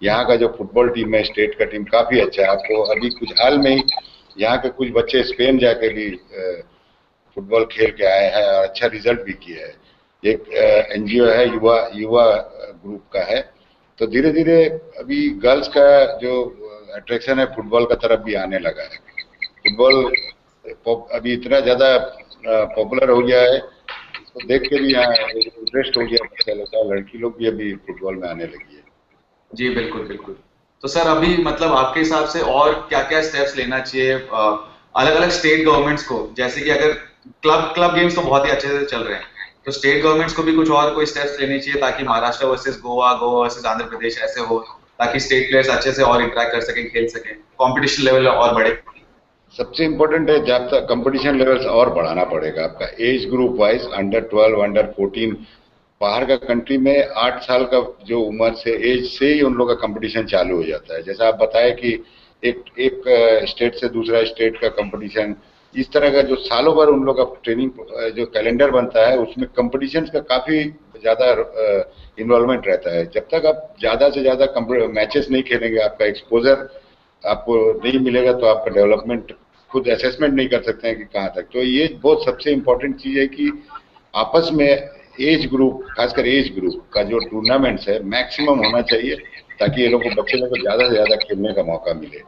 यहाँ का जो फुटबॉल टीम है, स्टेट का टीम काफी अच्छा है। आपको अभी कुछ हाल में ही यहाँ के कुछ बच्चे स्पेन जाके भी फुटबॉल खेल के आए हैं और अच्छा रिजल्ट भी किया है। एक एनजीओ है युवा ग्रुप का है। तो धीरे धीरे अभी गर्ल्स का जो अट्रैक्शन है फुटबॉल का तरफ भी आने लगा है। फुटबॉल अभी इतना ज्यादा पॉपुलर हो गया है, तो देख के भी यहाँ इंटरेस्ट हो गया बच्चा लोग का, लड़की लोग भी अभी फुटबॉल में आने लगी है। जी बिल्कुल बिल्कुल। तो सर अभी मतलब आपके हिसाब से और क्या क्या स्टेप्स लेना चाहिए अलग अलग स्टेट गवर्नमेंट्स को, जैसे कि अगर क्लब गेम्स तो बहुत ही अच्छे से चल रहे हैं, तो स्टेट गवर्नमेंट्स को भी कुछ और कोई स्टेप्स लेने चाहिए ताकि महाराष्ट्र वर्सेस गोवा वर्सेस आंध्र प्रदेश ऐसे हो, ताकि स्टेट प्लेयर्स अच्छे से और इंटरेक्ट कर सकें, खेल सकें, कंपटीशन लेवल और बढ़े? सबसे इम्पोर्टेंट है जब तक कंपटीशन लेवल्स और बढ़ाना पड़ेगा आपका age group wise, under 12, under 14। बाहर का कंट्री में 8 साल का जो उम्र से एज से ही उन लोग का कंपटीशन चालू हो जाता है। जैसा आप बताएं कि एक स्टेट से दूसरा स्टेट का कंपटीशन, इस तरह का जो सालों भर उन लोग का ट्रेनिंग जो कैलेंडर बनता है उसमें कंपटीशन का काफी ज्यादा इन्वॉल्वमेंट रहता है। जब तक आप ज्यादा से ज्यादा मैचेस नहीं खेलेंगे, आपका एक्सपोजर आपको नहीं मिलेगा, तो आपका डेवलपमेंट खुद असेसमेंट नहीं कर सकते हैं कि कहाँ तक। तो ये बहुत सबसे इम्पोर्टेंट चीज है कि आपस में एज ग्रुप, खासकर एज ग्रुप का जो टूर्नामेंट्स है मैक्सिमम होना चाहिए, ताकि ये लोग बच्चे लोग को ज्यादा से ज्यादा खेलने का मौका मिले।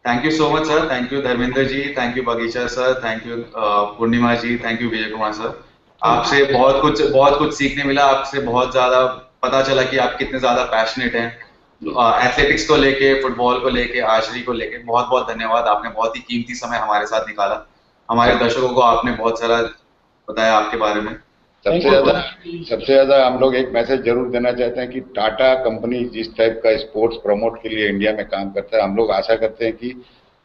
Thank you so much sir, thank you Dharmendra ji, thank you Bagicha sir, thank you Purnima ji, thank you Vijay Kumar sir. आपसे बहुत कुछ सीखने मिला, आपसे बहुत ज्यादा पता चला कि आप कितने ज्यादा पैशनेट हैं एथलेटिक्स को लेके, फुटबॉल को लेके, आर्चरी को लेके। बहुत बहुत धन्यवाद, आपने बहुत ही कीमती समय हमारे साथ निकाला, हमारे दर्शकों को आपने बहुत सारा बताया आपके बारे में। सबसे ज्यादा हम लोग एक मैसेज जरूर देना चाहते हैं कि टाटा कंपनी जिस टाइप का स्पोर्ट्स प्रमोट के लिए इंडिया में काम करता है, हम लोग आशा करते हैं कि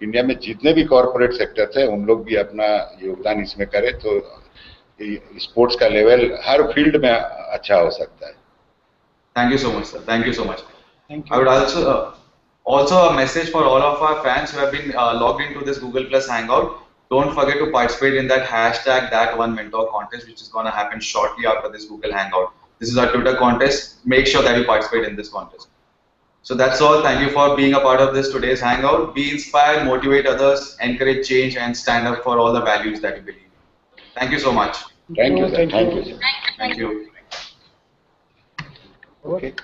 इंडिया में जितने भी कॉर्पोरेट सेक्टर्स है उन लोग भी अपना योगदान इसमें करें, तो स्पोर्ट्स का लेवल हर फील्ड में अच्छा हो सकता है। Thank you so much sir, thank you so much. I would also a message for all of our fans who have been logged into this Google Plus Hangout. Don't forget to participate in that hashtag #ThatOneMentor contest, which is going to happen shortly after this Google Hangout. This is our Twitter contest. Make sure that you participate in this contest. So that's all. Thank you for being a part of this today's Hangout. Be inspired, motivate others, encourage change, and stand up for all the values that you believe in. Thank you so much. Thank you, sir. Thank you. Thank you. Okay.